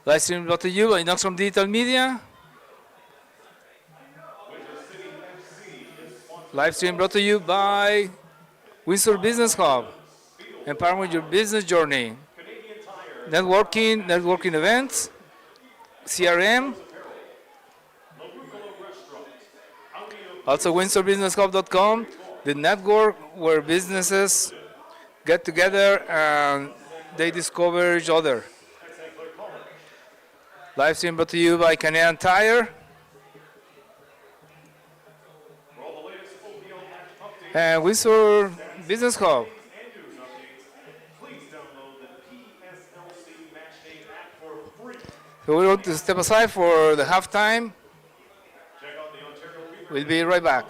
Live stream brought to you by Noxtrom Digital Media. Live stream brought to you by Windsor Business Hub. Empowering your business journey. Networking events, CRM. Also WindsorBusinessHub.com, the network where businesses get together and they discover each other. Live stream brought to you by Canadian Tire. And Windsor Business Hub. So we're going to step aside for the halftime. We'll be right back.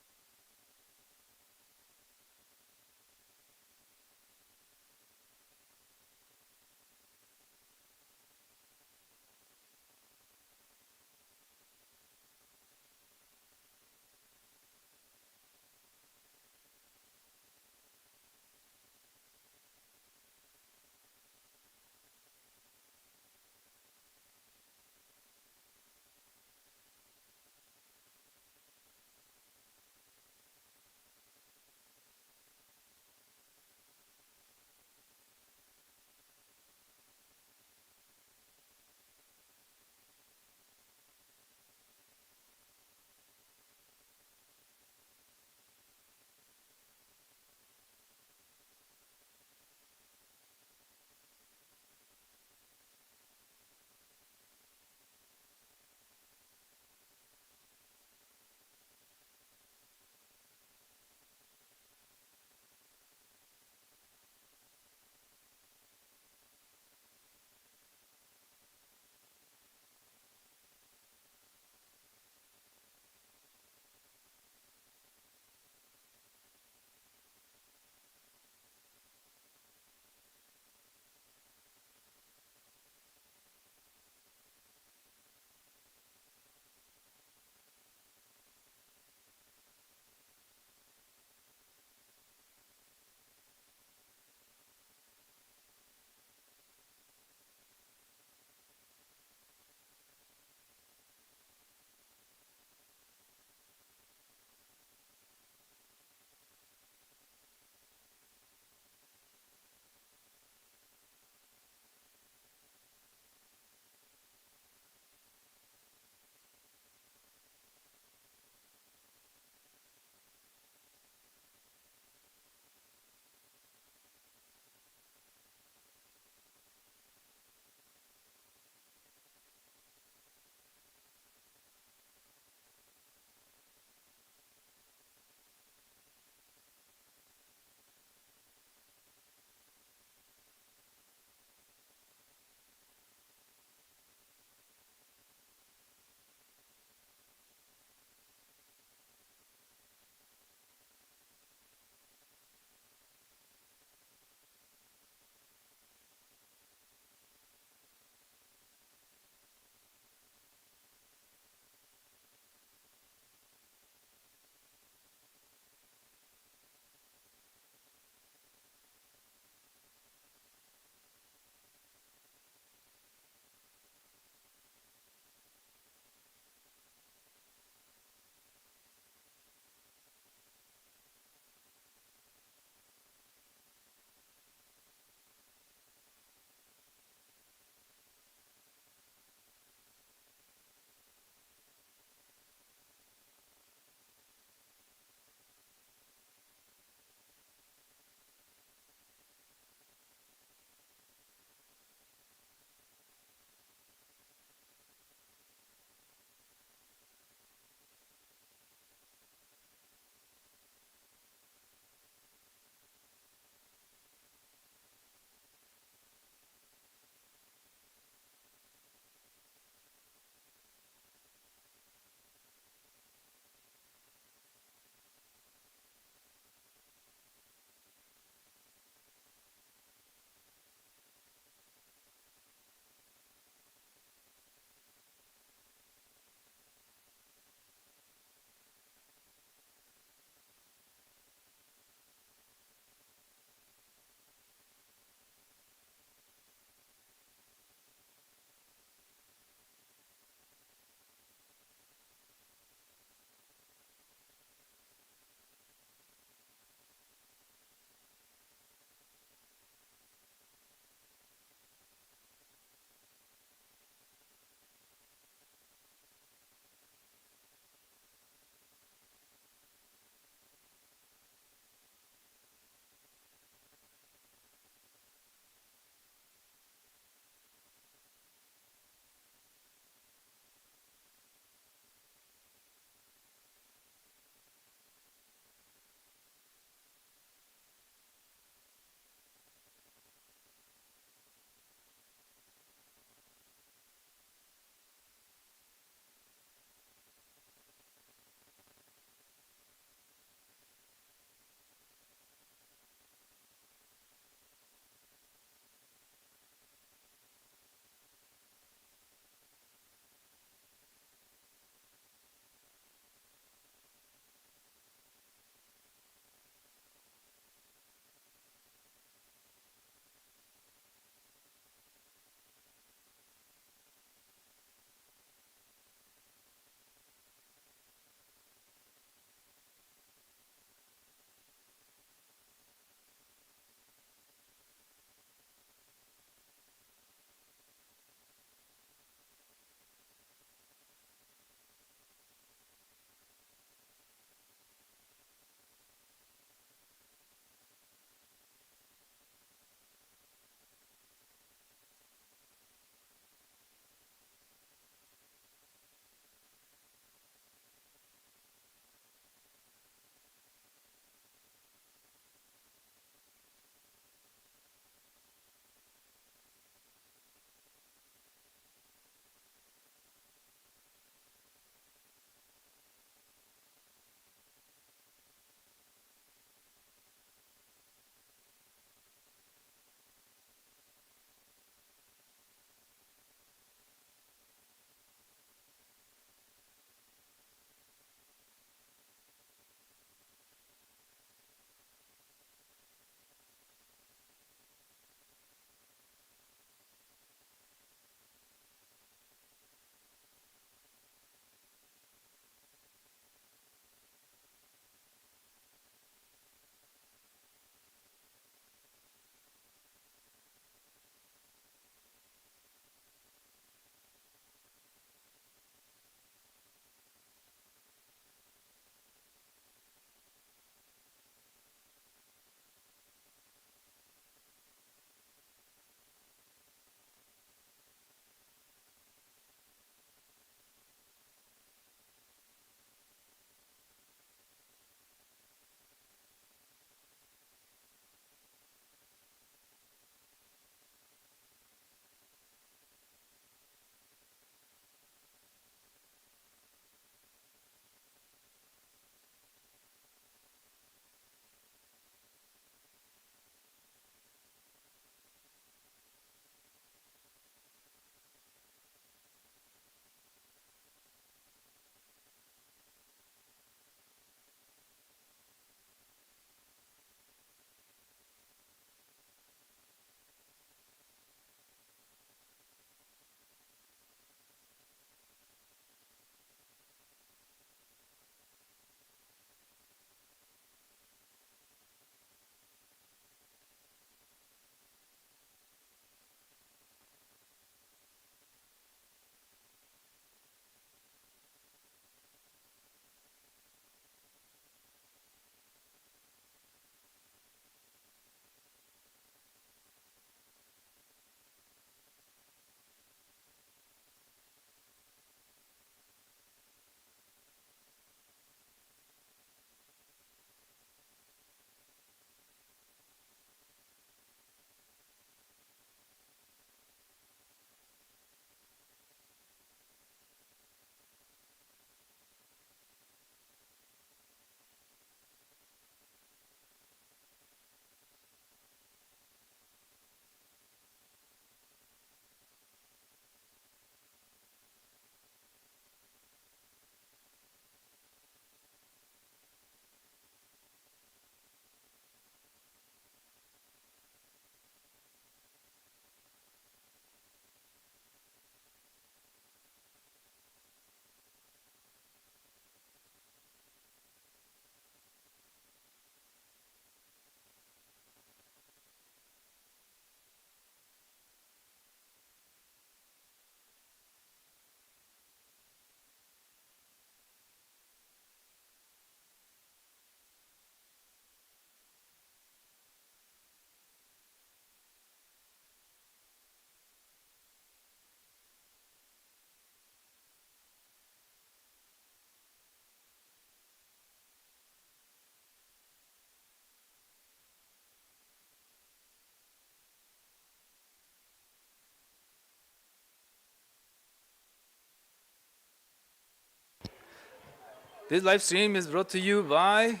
This live stream is brought to you by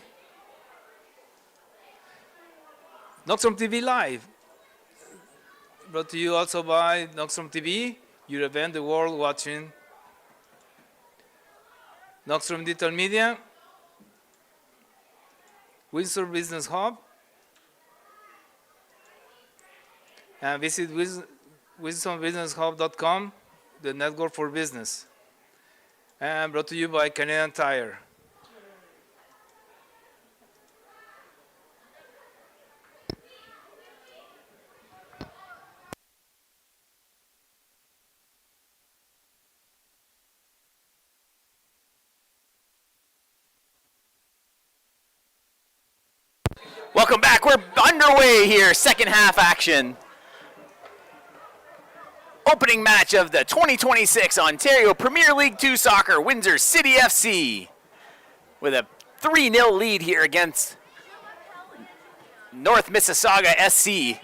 NoxtromTV Live. Brought to you also by NoxtromTV, your event the world watching. NOXTROM Digital Media, Windsor Business Hub, and visit WinsorBusinessHub.com, the network for business. And brought to you by Canadian Tire. Welcome back. We're underway here. Second half action. Opening match of the 2026 Ontario Premier League 2 Soccer, Windsor City FC, with a 3-0 lead here against North Mississauga SC.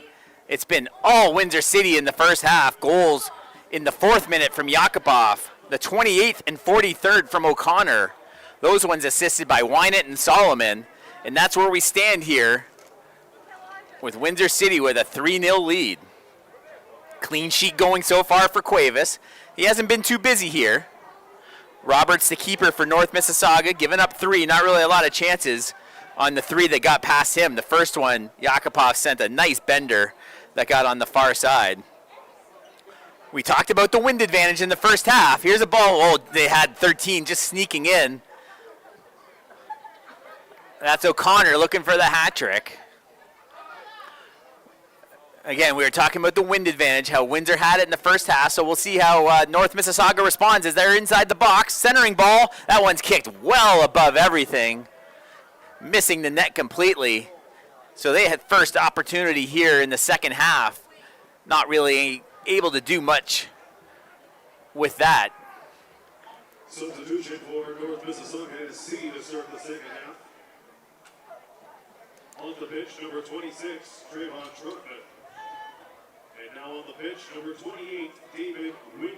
It's been all Windsor City in the first half. Goals in the 4th minute from Yakupov, the 28th and 43rd from O'Connor. Those ones assisted by Wynett and Solomon. And that's where we stand here with Windsor City with a 3-0 lead. Clean sheet going so far for Cuevas. He hasn't been too busy here. Roberts, the keeper for North Mississauga, giving up 3. Not really a lot of chances on the 3 that got past him. The first one, Yakupov sent a nice bender that got on the far side. We talked about the wind advantage in the first half. Here's a ball. Oh, they had 13 just sneaking in. That's O'Connor looking for the hat trick. Again, we were talking about the wind advantage, how Windsor had it in the first half, so we'll see how North Mississauga responds as they're inside the box. Centering ball, that one's kicked well above everything, missing the net completely. So they had first opportunity here in the second half, not really able to do much with that. Substitution for North Mississauga SC to start the second half. On the pitch, number 26, Trayvon Trotman. And now on the pitch, number 28, David Winda.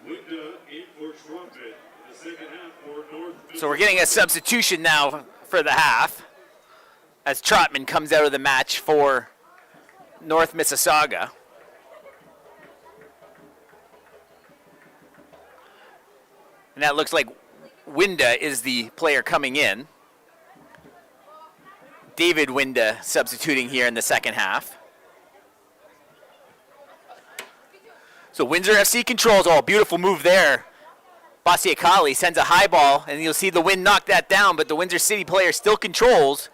Winda in for Trotman in the second half for North Mississauga. So we're getting a substitution now for the half as Trotman comes out of the match for North Mississauga. And that looks like Winda is the player coming in. David Winda substituting here in the second half. So Windsor FC controls. Oh, beautiful move there. Basiakali sends a high ball, and you'll see the wind knock that down, but the Windsor City player still controls.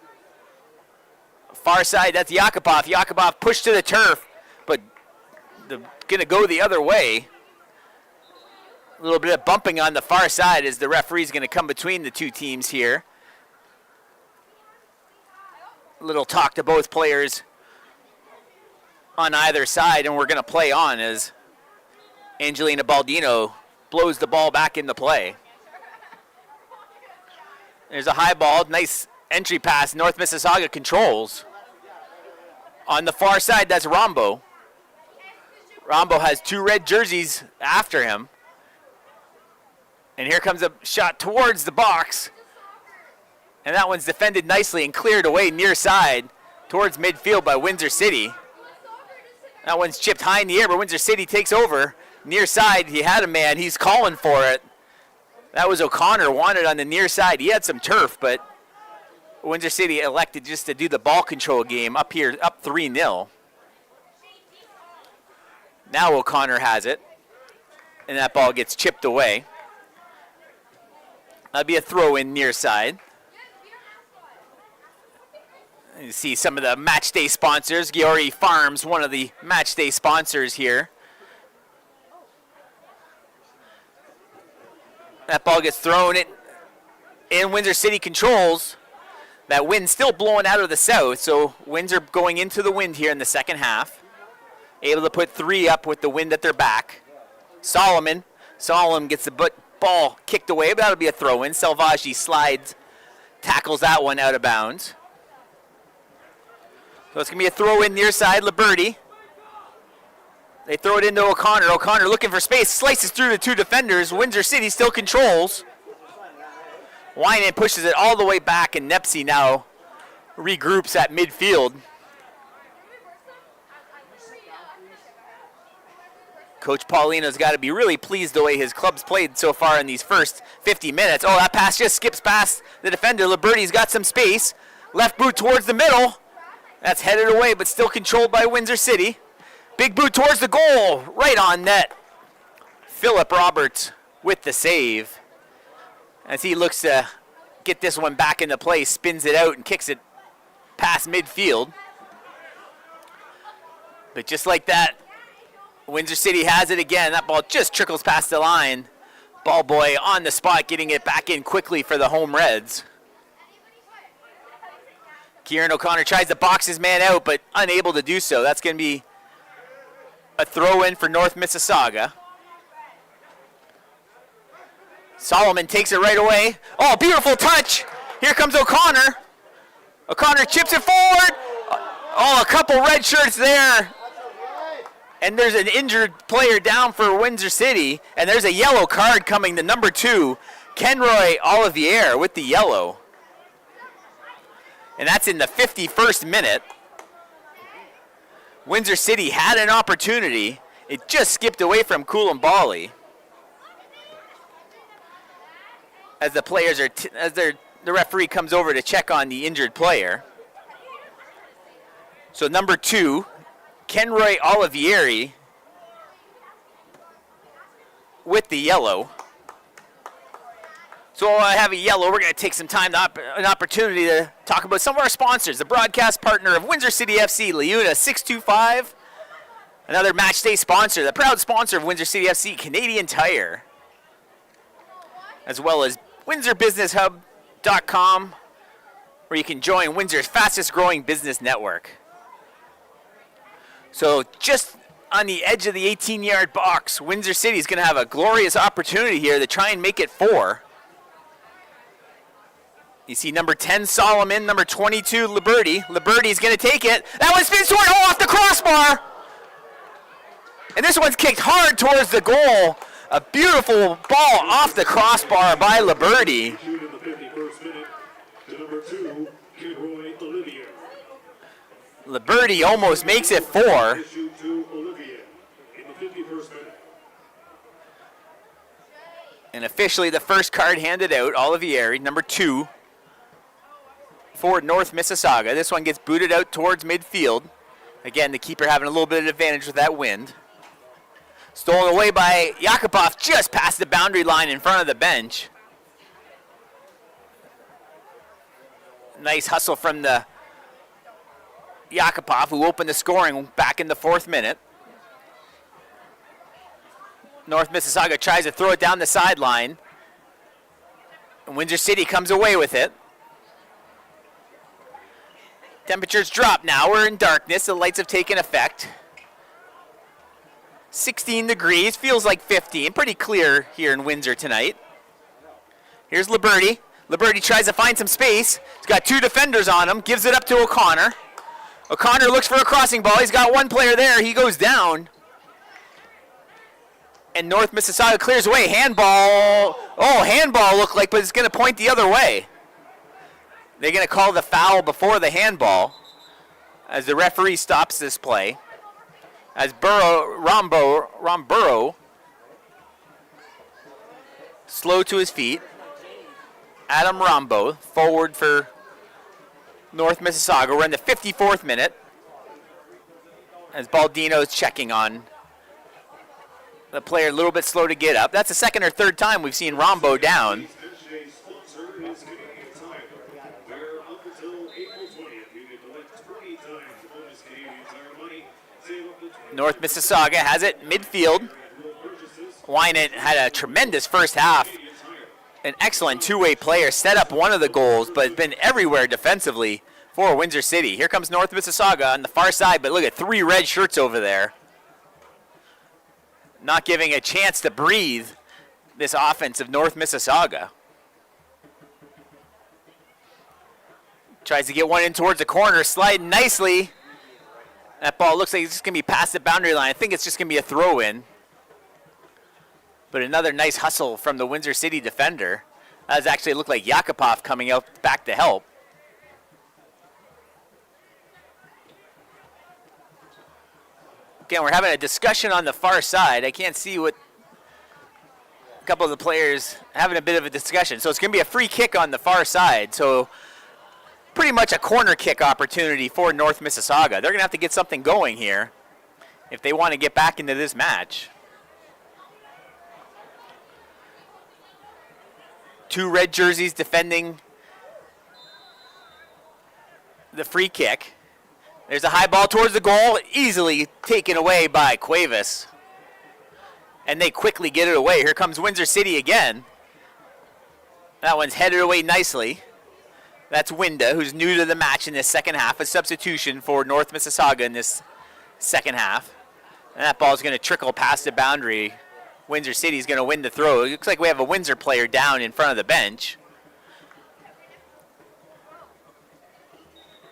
Far side, that's Yakupov. Yakupov pushed to the turf, but going to go the other way. A little bit of bumping on the far side as the referee's going to come between the two teams here. Little talk to both players on either side, and we're going to play on as Angelina Baldino blows the ball back into play. There's a high ball, nice entry pass. North Mississauga controls. On the far side, that's Rombo. Rombo has 2 red jerseys after him. And here comes a shot towards the box. And that one's defended nicely and cleared away near side towards midfield by Windsor City. That one's chipped high in the air, but Windsor City takes over. Near side, he had a man. He's calling for it. That was O'Connor, wanted on the near side. He had some turf, but Windsor City elected just to do the ball control game up here, up 3-0. Now O'Connor has it, and that ball gets chipped away. That'll be a throw in near side. You see some of the match day sponsors. Giori Farms, one of the match day sponsors here. That ball gets thrown in Windsor City controls. That wind still blowing out of the south, so Windsor going into the wind here in the second half. Able to put 3 up with the wind at their back. Solomon gets the ball kicked away, but that'll be a throw-in. Selvaggi slides, tackles that one out of bounds. So it's going to be a throw-in near side, Liberty. They throw it into O'Connor. O'Connor looking for space, slices through the 2 defenders. Windsor City still controls. Winan pushes it all the way back, and Nepsi now regroups at midfield. Coach Paulino's got to be really pleased the way his club's played so far in these first 50 minutes. Oh, that pass just skips past the defender. Liberty's got some space. Left boot towards the middle. That's headed away, but still controlled by Windsor City. Big boot towards the goal, right on net. Philip Roberts with the save. As he looks to get this one back into play, spins it out and kicks it past midfield. But just like that, Windsor City has it again. That ball just trickles past the line. Ball boy on the spot, getting it back in quickly for the home Reds. Kieran O'Connor tries to box his man out, but unable to do so. That's going to be a throw-in for North Mississauga. Solomon takes it right away. Oh, beautiful touch. Here comes O'Connor. O'Connor chips it forward. Oh, a couple red shirts there. And there's an injured player down for Windsor City. And there's a yellow card coming to number 2, Kenroy Olivier with the yellow. And that's in the 51st minute. Windsor City had an opportunity. It just skipped away from Koulibaly. As the players are, the referee comes over to check on the injured player. So number 2, Kenroy Olivieri with the yellow. So I have a yellow. We're going to take some time, an opportunity to talk about some of our sponsors. The broadcast partner of Windsor City FC, Leuna 625. Another match day sponsor, the proud sponsor of Windsor City FC, Canadian Tire. As well as WindsorBusinessHub.com, where you can join Windsor's fastest growing business network. So just on the edge of the 18-yard box, Windsor City is going to have a glorious opportunity here to try and make it 4. You see number 10, Solomon, number 22, Liberty. Liberty is going to take it. That one spins toward, off the crossbar. And this one's kicked hard towards the goal. A beautiful ball off the crossbar by Liberty. Liberty almost makes it 4. And officially the first card handed out, Olivieri, number 2, for North Mississauga. This one gets booted out towards midfield. Again, the keeper having a little bit of advantage with that wind. Stolen away by Yakupov just past the boundary line in front of the bench. Nice hustle from the Yakupov, who opened the scoring back in the 4th minute. North Mississauga tries to throw it down the sideline. And Windsor City comes away with it. Temperatures drop now. We're in darkness. The lights have taken effect. 16 degrees. Feels like 15. Pretty clear here in Windsor tonight. Here's Liberty. Liberty tries to find some space. He's got 2 defenders on him. Gives it up to O'Connor. O'Connor looks for a crossing ball. He's got 1 player there. He goes down. And North Mississauga clears away. Handball. Oh, handball looked like, but it's going to point the other way. They're going to call the foul before the handball as the referee stops this play. As Romburo, slow to his feet. Adam Rombo, forward for North Mississauga. We're in the 54th minute as Baldino's checking on the player, a little bit slow to get up. That's the 2nd or 3rd time we've seen Rombo down. North Mississauga has it midfield. Winan had a tremendous first half. An excellent two-way player, set up one of the goals, but been everywhere defensively for Windsor City. Here comes North Mississauga on the far side, but look at 3 red shirts over there. Not giving a chance to breathe this offense of North Mississauga. Tries to get one in towards the corner, sliding nicely. That ball looks like it's just going to be past the boundary line. I think it's just going to be a throw-in. But another nice hustle from the Windsor City defender That actually looked like Yakupov coming out back to help. Again, we're having a discussion on the far side. I can't see what a couple of the players having a bit of a discussion. So it's going to be a free kick on the far side. So pretty much a corner kick opportunity for North Mississauga. They're going to have to get something going here if they want to get back into this match. Two red jerseys defending the free kick. There's a high ball towards the goal, easily taken away by Cuevas. And they quickly get it away. Here comes Windsor City again. That one's headed away nicely. That's Winda, who's new to the match in this second half. A substitution for North Mississauga in this second half. And that ball's going to trickle past the boundary. Windsor City's going to win the throw. It looks like we have a Windsor player down in front of the bench.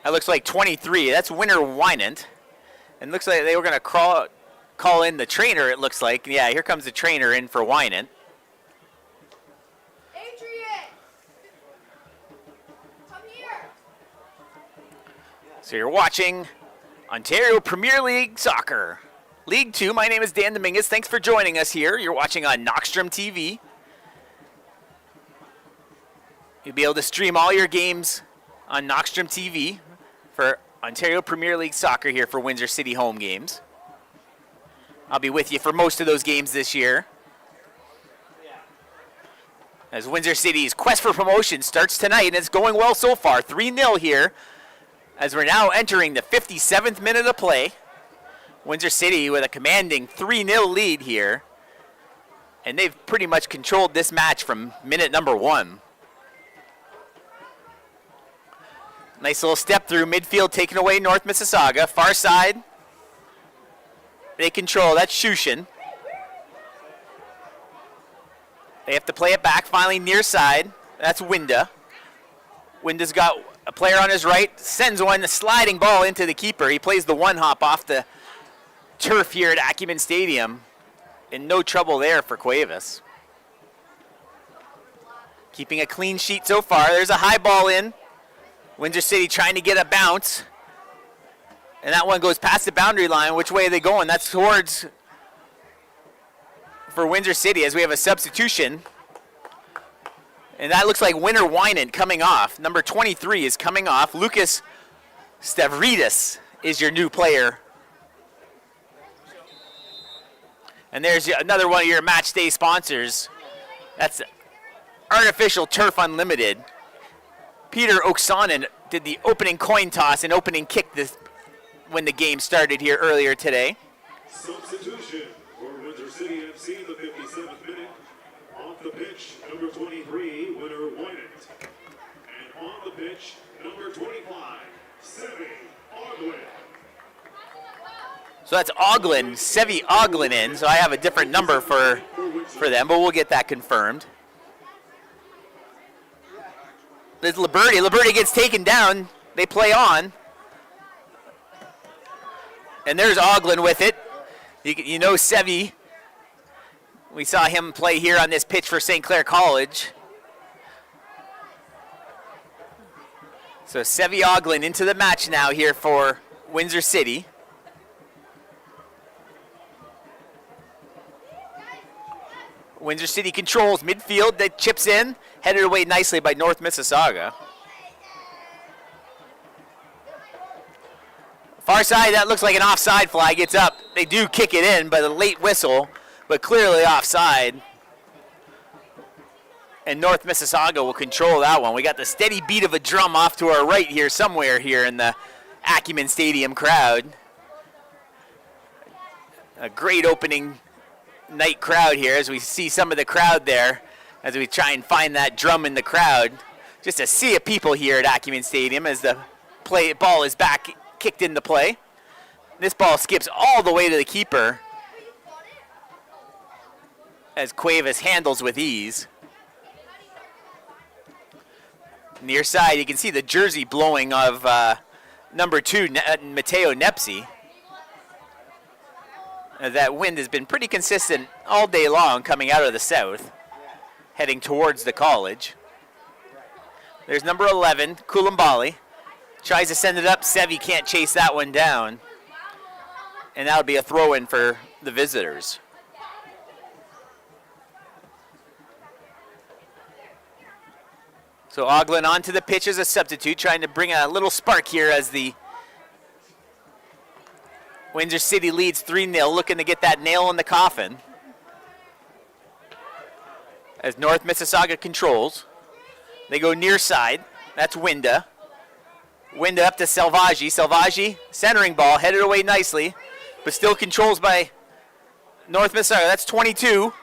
That looks like 23. That's Winter Wynant. And looks like they were going to call in the trainer, it looks like. Yeah, here comes the trainer in for Wynant. Adrian! Come here! So you're watching Ontario Premier League Soccer. League 2, my name is Dan Dominguez. Thanks for joining us here. You're watching on NoxtromTV. You'll be able to stream all your games on NoxtromTV for Ontario Premier League Soccer here for Windsor City home games. I'll be with you for most of those games this year. As Windsor City's quest for promotion starts tonight, and it's going well so far. 3-0 here as we're now entering the 57th minute of play. Windsor City with a commanding 3-0 lead here. And they've pretty much controlled this match from minute number 1. Nice little step through midfield, taking away North Mississauga. Far side, they control. That's Shushin. They have to play it back, finally near side. That's Winda. Winda's got a player on his right, sends one, a sliding ball into the keeper. He plays the one hop off the turf here at Acumen Stadium. And no trouble there for Cuevas. Keeping a clean sheet so far. There's a high ball in. Windsor City trying to get a bounce. And that one goes past the boundary line. Which way are they going? That's towards for Windsor City as we have a substitution. And that looks like Winter Wynant coming off. Number 23 is coming off. Lucas Stavridis is your new player. And there's another one of your match day sponsors. That's Artificial Turf Unlimited. Peter Oksanen did the opening coin toss and opening kick when the game started here earlier today. Substitution for Windsor City FC in the 57th minute. Off the pitch, number 23, Winter Wynant. And on the pitch, number 25, Sevi Oglin. So that's Oglin, Sevi Oglin in. So I have a different number for them, but we'll get that confirmed. There's Liberty. Liberty gets taken down. They play on. And there's Oglin with it. You know Sevi. We saw him play here on this pitch for St. Clair College. So Sevi Oglin into the match now here for Windsor City. Windsor City controls midfield. That chips in, headed away nicely by North Mississauga. Far side, that looks like an offside flag. It's up. They do kick it in, but a late whistle, but clearly offside. And North Mississauga will control that one. We got the steady beat of a drum off to our right here, somewhere here in the Acumen Stadium crowd. A great opening night crowd here as we see some of the crowd there as we try and find that drum in the crowd. Just a sea of people here at Acumen Stadium as the ball is back kicked into play. This ball skips all the way to the keeper as Cuevas handles with ease. Near side, you can see the jersey blowing of number 2, Mateo Nepsi. That wind has been pretty consistent all day long coming out of the south, heading towards the college. There's number 11, Koulibaly. Tries to send it up. Sevi can't chase that one down. And that would be a throw-in for the visitors. So Oglin onto the pitch as a substitute, trying to bring a little spark here as the Windsor City leads 3-0, looking to get that nail in the coffin. As North Mississauga controls. They go near side. That's Winda. Winda up to Selvaggi. Selvaggi, centering ball, headed away nicely, but still controls by North Mississauga. That's 22,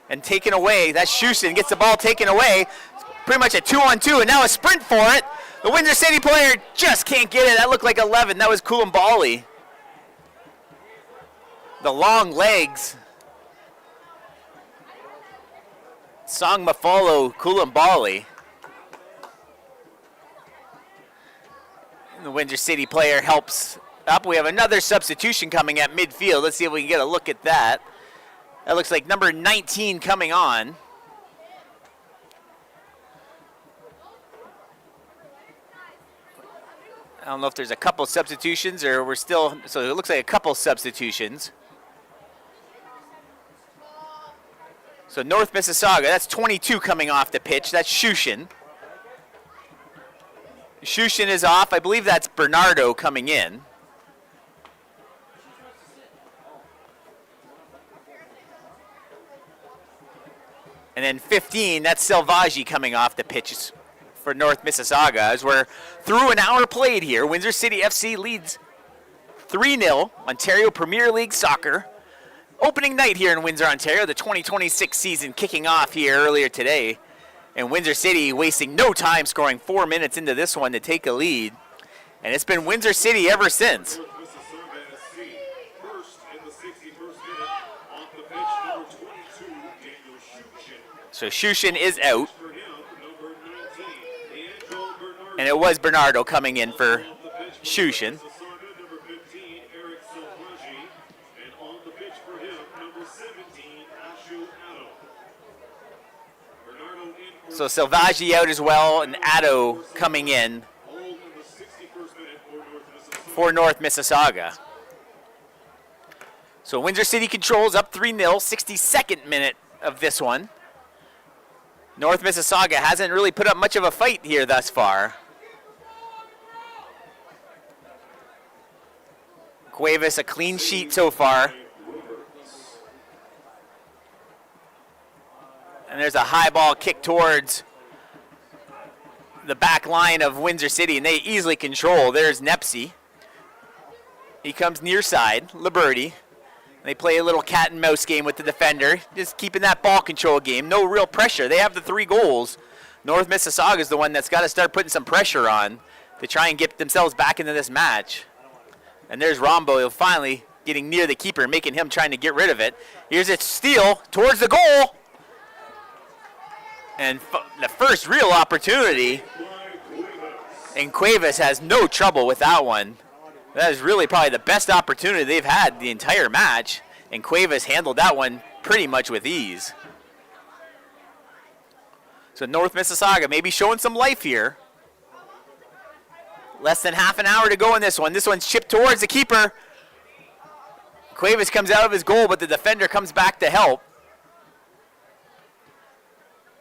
and taken away. That's Schusen, gets the ball taken away. Pretty much a 2-on-2, and now a sprint for it. The Windsor City player just can't get it. That looked like 11. That was Koulibaly. The long legs. Song Mafolo, Koulibaly. The Windsor City player helps up. We have another substitution coming at midfield. Let's see if we can get a look at that. That looks like number 19 coming on. I don't know if there's a couple substitutions or we're still, so it looks like a couple substitutions. So North Mississauga, that's 22 coming off the pitch. That's Schusen. Schusen is off. I believe that's Bernardo coming in. And then 15, that's Selvaggi coming off the pitch for North Mississauga. As we're through an hour played here, Windsor City FC leads 3-0, Ontario Premier League Soccer. Opening night here in Windsor, Ontario, the 2026 season kicking off here earlier today. And Windsor City wasting no time, scoring 4 minutes into this one to take a lead. And it's been Windsor City ever since. So Schusen is out. And it was Bernardo coming in for Schusen. So Selvaggi out as well, and Addo coming in for North Mississauga. So Windsor City controls up 3-0, 62nd minute of this one. North Mississauga hasn't really put up much of a fight here thus far. Cuevas a clean sheet so far. And there's a high ball kick towards the back line of Windsor City, and they easily control. There's Nepsy. He comes near side, Liberty. They play a little cat and mouse game with the defender, just keeping that ball control game. No real pressure. They have the 3 goals. North Mississauga is the one that's got to start putting some pressure on to try and get themselves back into this match. And there's Rombo finally getting near the keeper, making him trying to get rid of it. Here's a steal towards the goal. And the first real opportunity. And Cuevas has no trouble with that one. That is really probably the best opportunity they've had the entire match. And Cuevas handled that one pretty much with ease. So North Mississauga maybe showing some life here. Less than half an hour to go in this one. This one's chipped towards the keeper. Cuevas comes out of his goal, but the defender comes back to help.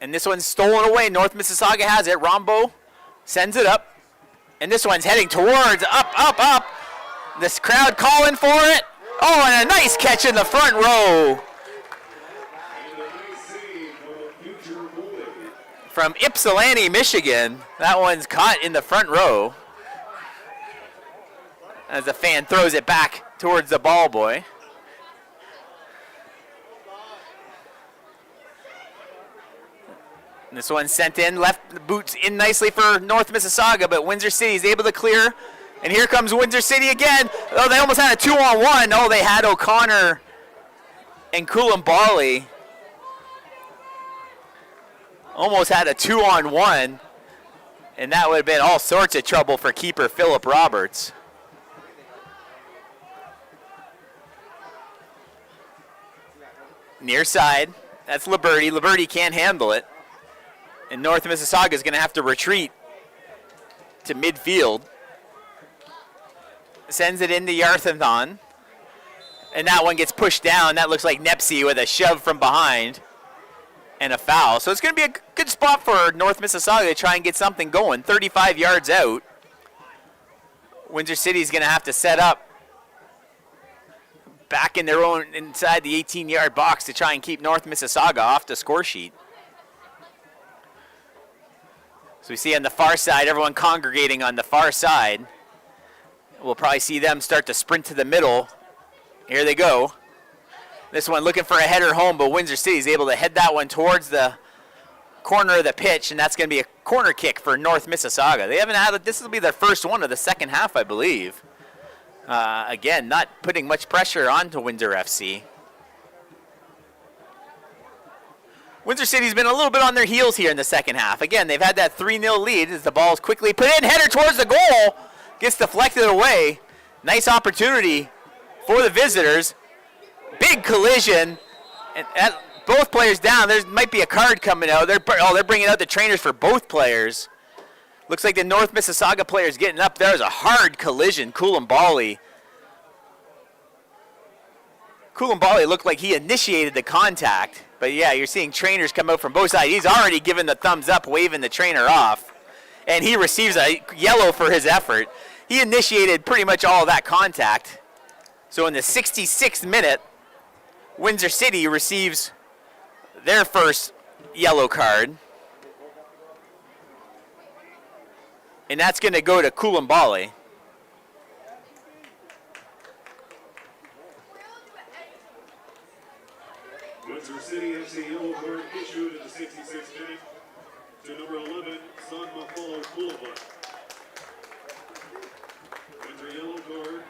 And this one's stolen away. North Mississauga has it. Rombo sends it up. And this one's heading towards, up. This crowd calling for it. Oh, and a nice catch in the front row. From Ypsilanti, Michigan. That one's caught in the front row. As the fan throws it back towards the ball boy. And this one's sent in, left the boots in nicely for North Mississauga, but Windsor City is able to clear. And here comes Windsor City again. Oh, they almost had a 2-on-1. Oh, they had O'Connor and Koulibaly. Almost had a 2-on-1. And that would have been all sorts of trouble for keeper Philip Roberts. Near side. That's Liberty. Liberty can't handle it. And North Mississauga is going to have to retreat to midfield. Sends it into Yarthathon. And that one gets pushed down. That looks like Nepsi with a shove from behind and a foul. So it's going to be a good spot for North Mississauga to try and get something going. 35 yards out. Windsor City is going to have to set up back in their own, inside the 18-yard box to try and keep North Mississauga off the score sheet. So we see on the far side, everyone congregating on the far side. We'll probably see them start to sprint to the middle. Here they go. This one looking for a header home, but Windsor City is able to head that one towards the corner of the pitch, and that's going to be a corner kick for North Mississauga. They haven't had it. This will be their first one of the second half, I believe. Again, not putting much pressure onto Windsor FC. Windsor City's been a little bit on their heels here in the second half. Again, they've had that 3-0 lead as the ball's quickly put in. Header towards the goal. Gets deflected away. Nice opportunity for the visitors. Big collision. And both players down. There might be a card coming out. They're bringing out the trainers for both players. Looks like the North Mississauga players getting up. There's a hard collision. Koulibaly looked like he initiated the contact. But yeah, you're seeing trainers come out from both sides. He's already given the thumbs up, waving the trainer off. And he receives a yellow for his effort. He initiated pretty much all of that contact. So in the 66th minute, Windsor City receives their first yellow card. And that's going to go to Koulibaly. Windsor City FC yellow card issued in the 66th minute to number 11, Son Mafolo Koulibaly. Windsor yellow card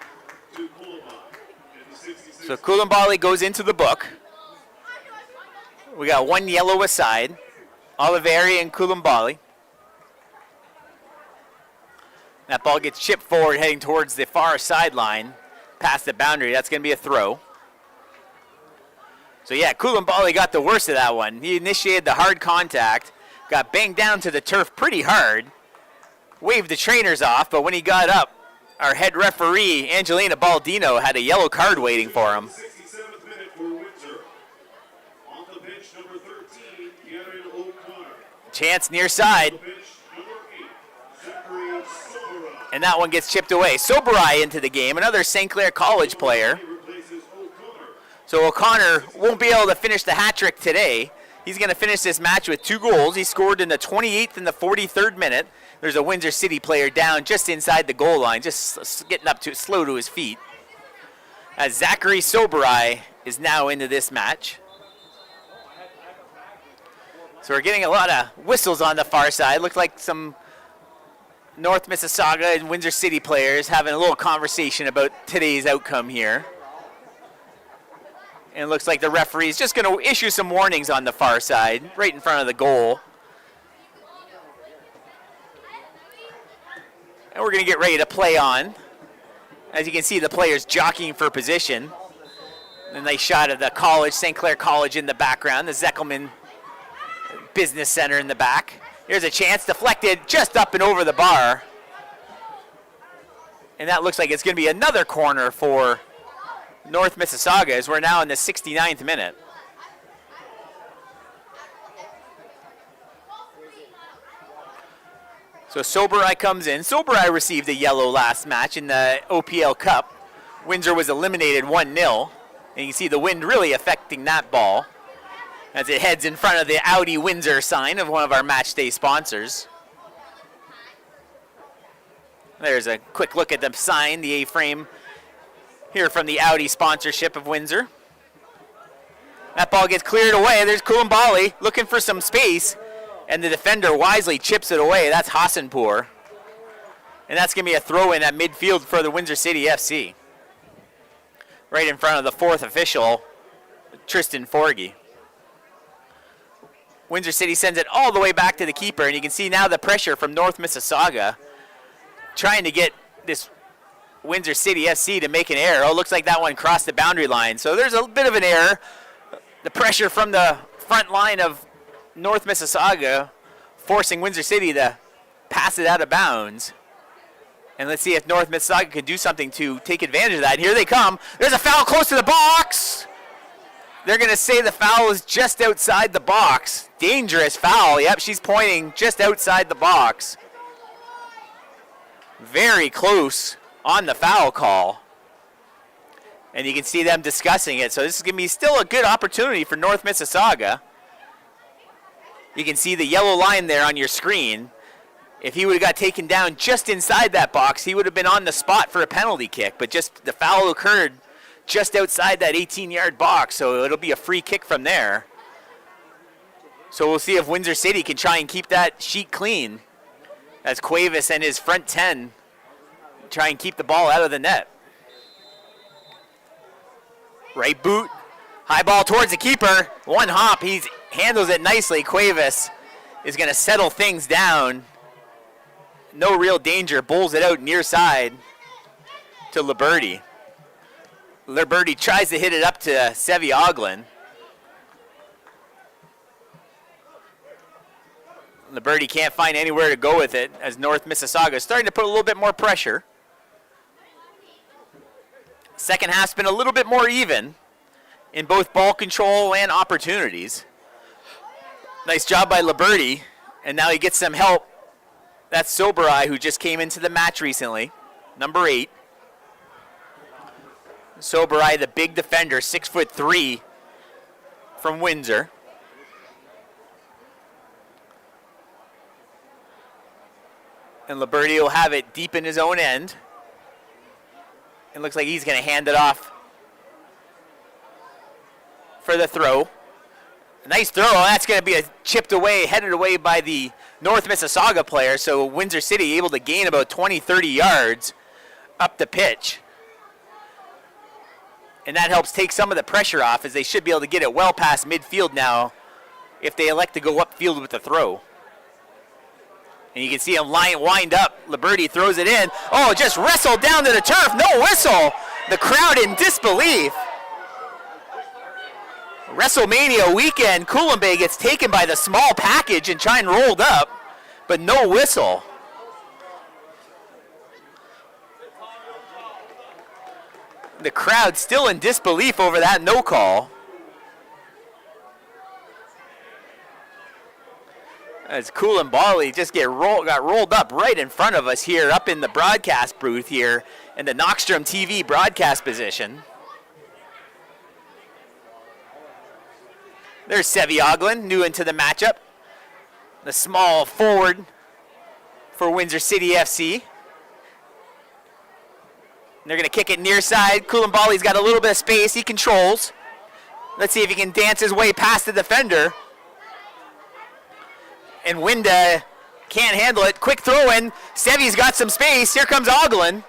to Koulibaly in the 66th. So Koulibaly goes into the book. We got one yellow aside. Oliveri and Koulibaly. That ball gets chipped forward, heading towards the far sideline, past the boundary. That's going to be a throw. So yeah, Koulibaly got the worst of that one. He initiated the hard contact, got banged down to the turf pretty hard, waved the trainers off, but when he got up, our head referee, Angelina Baldino, had a yellow card waiting for him. 67th minute for Windsor. On the bench, number 13, Gavin O'Connor. Chance near side. On the bench, number 8, Zachary Sobera. And that one gets chipped away. Soberai into the game, another St. Clair College player. He replaces O'Connor. So O'Connor won't be able to finish the hat trick today. He's going to finish this match with 2 goals. He scored in the 28th and the 43rd minute. There's a Windsor City player down just inside the goal line, just getting up to slow to his feet. As Zachary Soberai is now into this match. So we're getting a lot of whistles on the far side. Look like some North Mississauga and Windsor City players having a little conversation about today's outcome here. And it looks like the referee is just going to issue some warnings on the far side, right in front of the goal. And we're going to get ready to play on. As you can see, the players jockeying for position. A nice shot of the college, St. Clair College in the background, the Zeckelman Business Center in the back. Here's a chance, deflected just up and over the bar. And that looks like it's going to be another corner for North Mississauga as we're now in the 69th minute. So Soberai comes in. Soberai received a yellow last match in the OPL Cup. Windsor was eliminated 1-0. And you can see the wind really affecting that ball as it heads in front of the Audi Windsor sign of one of our match day sponsors. There's a quick look at the sign, the A-frame here from the Audi sponsorship of Windsor. That ball gets cleared away. There's Koulibaly looking for some space, and the defender wisely chips it away. That's Hassanpour. And that's going to be a throw-in at midfield for the Windsor City FC. Right in front of the 4th official, Tristan Forgy. Windsor City sends it all the way back to the keeper, and you can see now the pressure from North Mississauga trying to get this Windsor City FC to make an error. Oh, looks like that one crossed the boundary line. So there's a bit of an error. The pressure from the front line of North Mississauga forcing Windsor City to pass it out of bounds. And let's see if North Mississauga can do something to take advantage of that. Here they come. There's a foul close to the box. They're going to say the foul is just outside the box. Dangerous foul. Yep, she's pointing just outside the box. Very close on the foul call. And you can see them discussing it. So this is going to be still a good opportunity for North Mississauga. You can see the yellow line there on your screen. If he would have got taken down just inside that box, he would have been on the spot for a penalty kick. But just the foul occurred just outside that 18-yard box, so it'll be a free kick from there. So we'll see if Windsor City can try and keep that sheet clean as Cuevas and his front 10 try and keep the ball out of the net. Right boot, high ball towards the keeper. One hop, he handles it nicely. Cuevas is going to settle things down. No real danger, bowls it out near side to Liberty. Liberty tries to hit it up to Sevi Oglin. Liberty can't find anywhere to go with it as North Mississauga is starting to put a little bit more pressure. Second half's been a little bit more even in both ball control and opportunities. Nice job by Liberty, and now he gets some help. That's Soberai, who just came into the match recently, number 8. Soberai, the big defender, 6'3" from Windsor. And Liberty will have it deep in his own end. It looks like he's going to hand it off for the throw. A nice throw. That's going to be chipped away, headed away by the North Mississauga player. So Windsor City able to gain about 20, 30 yards up the pitch. And that helps take some of the pressure off, as they should be able to get it well past midfield now if they elect to go upfield with the throw. And you can see him wind up. Liberty throws it in. Oh, just wrestled down to the turf. No whistle. The crowd in disbelief. WrestleMania weekend, Coulombe gets taken by the small package and trying rolled up, but no whistle. The crowd still in disbelief over that no call. As Koulibaly just got rolled up right in front of us here, up in the broadcast booth here in the NoxtromTV broadcast position. There's Sevi Oglin, new into the matchup. The small forward for Windsor City FC. They're going to kick it near side. Koulibaly's got a little bit of space. He controls. Let's see if he can dance his way past the defender. And Winda can't handle it. Quick throw in. Sevi's got some space. Here comes Oglin.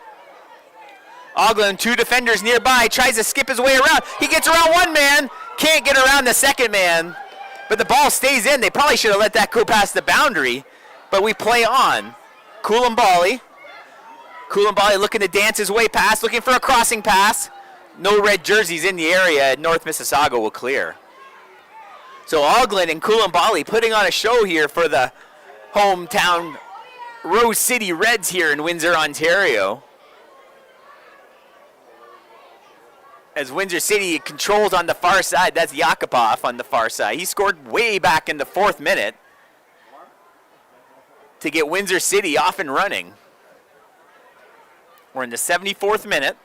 Oglin, 2 defenders nearby, tries to skip his way around. He gets around one man. Can't get around the second man. But the ball stays in. They probably should have let that go past the boundary. But we play on. Koulibaly. Koulibaly looking to dance his way past, looking for a crossing pass. No red jerseys in the area. North Mississauga will clear. So Oglin and Koulibaly putting on a show here for the hometown Rose City Reds here in Windsor, Ontario. As Windsor City controls on the far side, that's Yakupov on the far side. He scored way back in the 4th minute to get Windsor City off and running. We're in the 74th minute.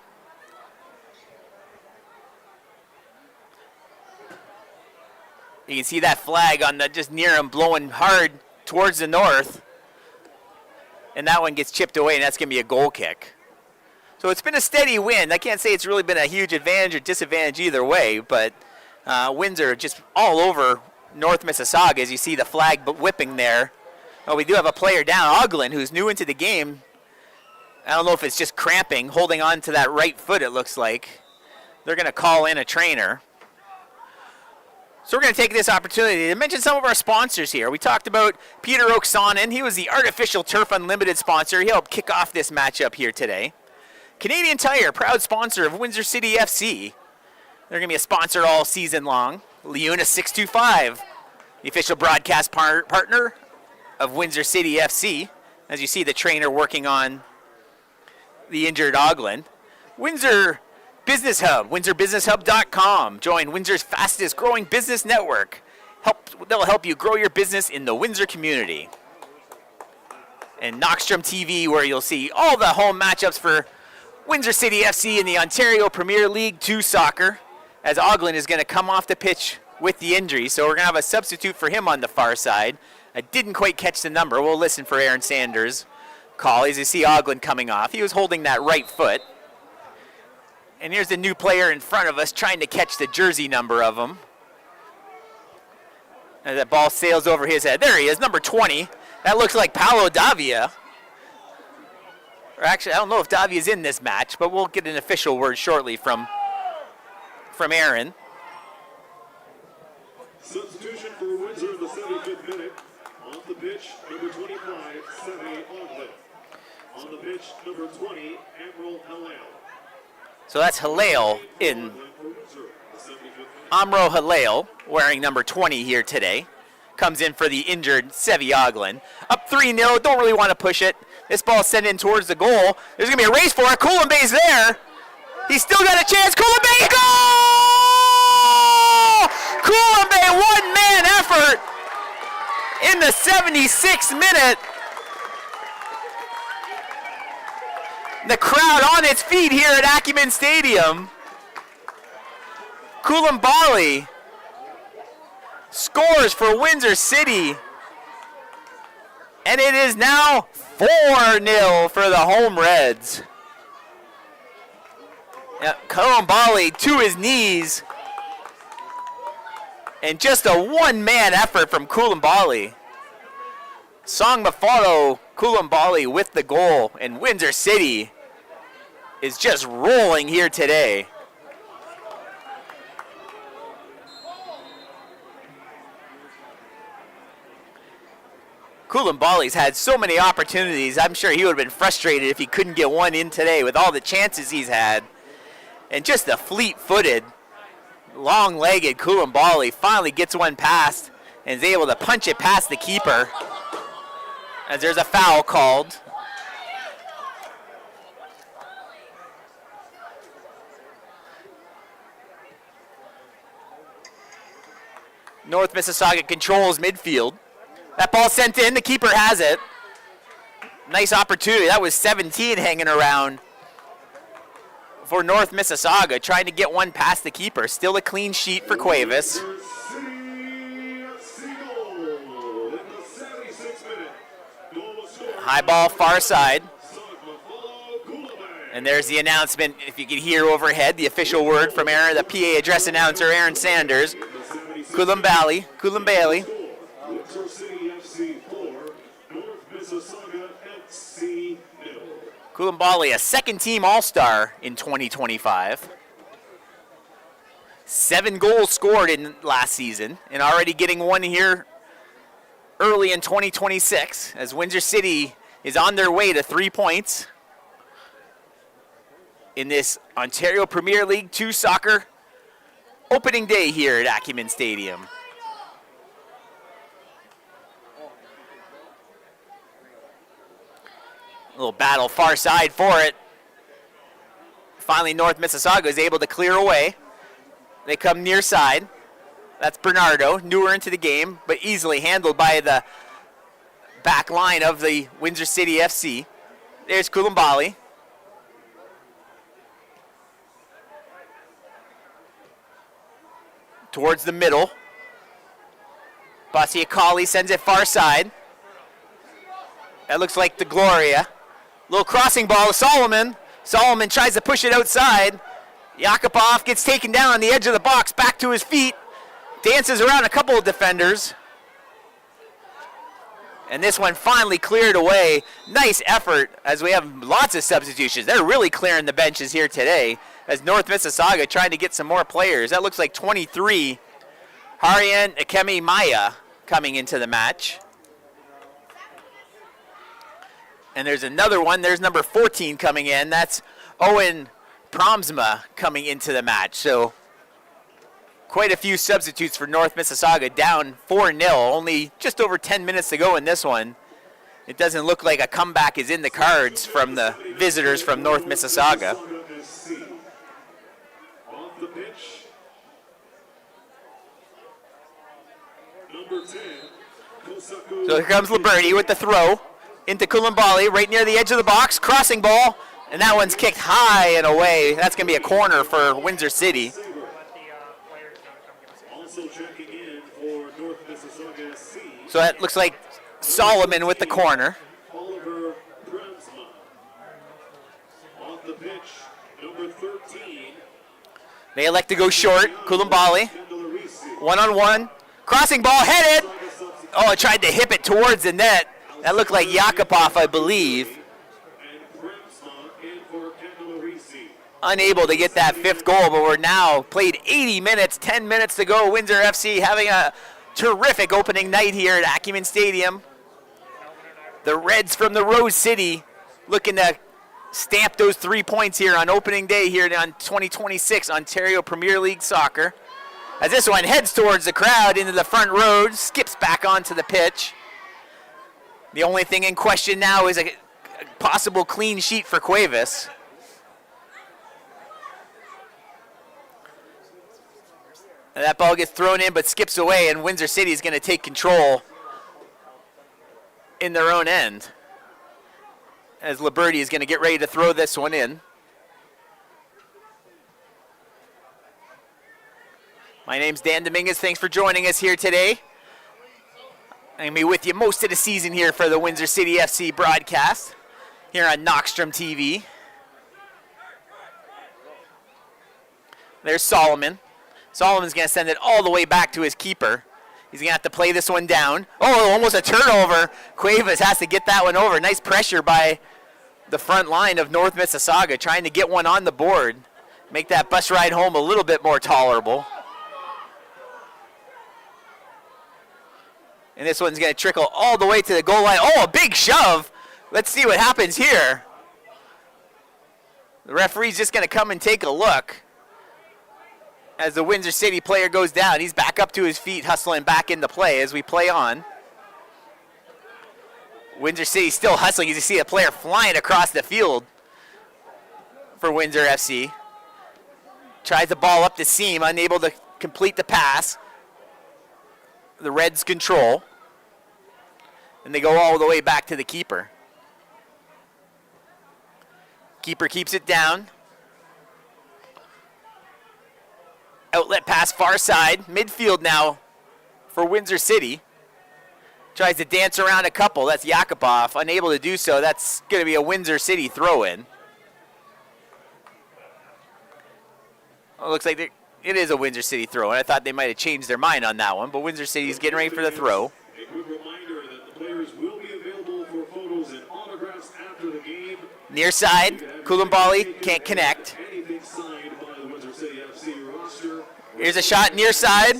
You can see that flag on the just near him blowing hard towards the north. And that one gets chipped away, and that's going to be a goal kick. So it's been a steady win. I can't say it's really been a huge advantage or disadvantage either way, but Windsor just all over North Mississauga as you see the flag whipping there. Oh, we do have a player down, Oglin, who's new into the game. I don't know if it's just cramping, holding on to that right foot, it looks like. They're going to call in a trainer. So we're going to take this opportunity to mention some of our sponsors here. We talked about Peter Oksanen. He was the Artificial Turf Unlimited sponsor. He helped kick off this matchup here today. Canadian Tire, proud sponsor of Windsor City FC. They're going to be a sponsor all season long. Leuna 625, the official broadcast partner of Windsor City FC. As you see the trainer working on the injured Ogland. Windsor Business Hub, windsorbusinesshub.com. Join Windsor's fastest growing business network. They'll help you grow your business in the Windsor community. And NoxtromTV, where you'll see all the home matchups for Windsor City FC in the Ontario Premier League 2 soccer, as Ogland is going to come off the pitch with the injury. So we're going to have a substitute for him on the far side. I didn't quite catch the number. We'll listen for Aaron Sanders' call as you see Ogland coming off. He was holding that right foot. And here's the new player in front of us trying to catch the jersey number of him. As that ball sails over his head. There he is, number 20. That looks like Paolo Davia. Or actually, I don't know if Davia's in this match, but we'll get an official word shortly from Aaron. Substitution for Windsor in the 75th minute. Off the pitch, number 25, Seve Ogland. On the pitch, number 20, Admiral Halal. So that's Halal in. Amro Halal, wearing number 20 here today, comes in for the injured Seve Ogland. Up 3-0, don't really want to push it. This ball sent in towards the goal. There's going to be a race for it. Coulimbay's there. He's still got a chance. Coulimbay, goal! Coulimbay, one-man effort in the 76th minute. The crowd on its feet here at Acumen Stadium. Coulimbay scores for Windsor City. And it is now 4-0 for the Home Reds. Coulimbay to his knees. And just a one-man effort from Coulimbay. Song Mafalo, Coulimbay with the goal. And Windsor City is just rolling here today. Coulimbay's had so many opportunities. I'm sure he would have been frustrated if he couldn't get one in today with all the chances he's had. And just a fleet-footed, long-legged Coulimbay finally gets one past and is able to punch it past the keeper as there's a foul called. North Mississauga controls midfield. That ball sent in, the keeper has it. Nice opportunity. That was 17 hanging around for North Mississauga, trying to get one past the keeper. Still a clean sheet for Cuevas. High ball far side. And there's the announcement, if you can hear overhead, the official word from Aaron, the PA address announcer, Aaron Sanders. Coulimbay. Coulimbay, a second-team All-Star in 2025. 7 goals scored in last season, and already getting one here early in 2026, as Windsor City is on their way to 3 points in this Ontario Premier League 2 soccer opening day here at Acumen Stadium. A little battle far side for it. Finally, North Mississauga is able to clear away. They come near side. That's Bernardo, newer into the game, but easily handled by the back line of the Windsor City FC. There's Coulimbay. Towards the middle. Basiakali sends it far side. That looks like the Gloria. Little crossing ball to Solomon. Solomon tries to push it outside. Yakupov gets taken down on the edge of the box, back to his feet. Dances around a couple of defenders. And this one finally cleared away. Nice effort as we have lots of substitutions. They're really clearing the benches here today as North Mississauga trying to get some more players. That looks like 23. Harian Akemi Maya coming into the match. And there's another one. There's number 14 coming in. That's Owen Promsma coming into the match. So quite a few substitutes for North Mississauga, down 4-0. Only just over 10 minutes to go in this one. It doesn't look like a comeback is in the cards from the visitors from North Mississauga. Off the pitch, number 10, Kosaku. So here comes Liberty with the throw into Koulibaly, right near the edge of the box, crossing ball, and that one's kicked high and away. That's going to be a corner for Windsor City. Also checking in for North Mississauga SC. So that looks like Solomon with the corner. Oliver Bremsma. Off the pitch, number 13. They elect to go short. Koulibaly, one-on-one, crossing ball, headed. Oh, it tried to hip it towards the net. That looked like Yakupov, I believe. And Bremsma in for Candelarisi. Unable to get that fifth goal, but we're now played 80 minutes, 10 minutes to go. Windsor FC having a terrific opening night here at Acumen Stadium. The Reds from the Rose City looking to stamp those 3 points here on opening day here on 2026 Ontario Premier League Soccer. As this one heads towards the crowd into the front row, skips back onto the pitch. The only thing in question now is a possible clean sheet for Cuevas. And that ball gets thrown in but skips away, and Windsor City is going to take control in their own end, as Liberty is going to get ready to throw this one in. My name's Dan Dominguez. Thanks for joining us here today. I'm going to be with you most of the season here for the Windsor City FC broadcast here on NoxtromTV. There's Solomon. Solomon's going to send it all the way back to his keeper. He's going to have to play this one down. Oh, almost a turnover. Cuevas has to get that one over. Nice pressure by the front line of North Mississauga, trying to get one on the board, make that bus ride home a little bit more tolerable. And this one's going to trickle all the way to the goal line. Oh, a big shove. Let's see what happens here. The referee's just going to come and take a look as the Windsor City player goes down. He's back up to his feet, hustling back into play as we play on. Windsor City still hustling. You see a player flying across the field for Windsor FC. Tries the ball up the seam, unable to complete the pass. The Reds control. And they go all the way back to the keeper. Keeper keeps it down. Outlet pass far side. Midfield now for Windsor City. Tries to dance around a couple. That's Yakupov. Unable to do so. That's going to be a Windsor City throw-in. Oh, looks like it is a Windsor City throw-in. I thought they might have changed their mind on that one, but Windsor City's getting ready for the throw. A quick reminder that the players will be available for photos and autographs after the game. Near side, Koulibaly can't connect. Anything signed by the Windsor City FC roster. Here's a shot near side.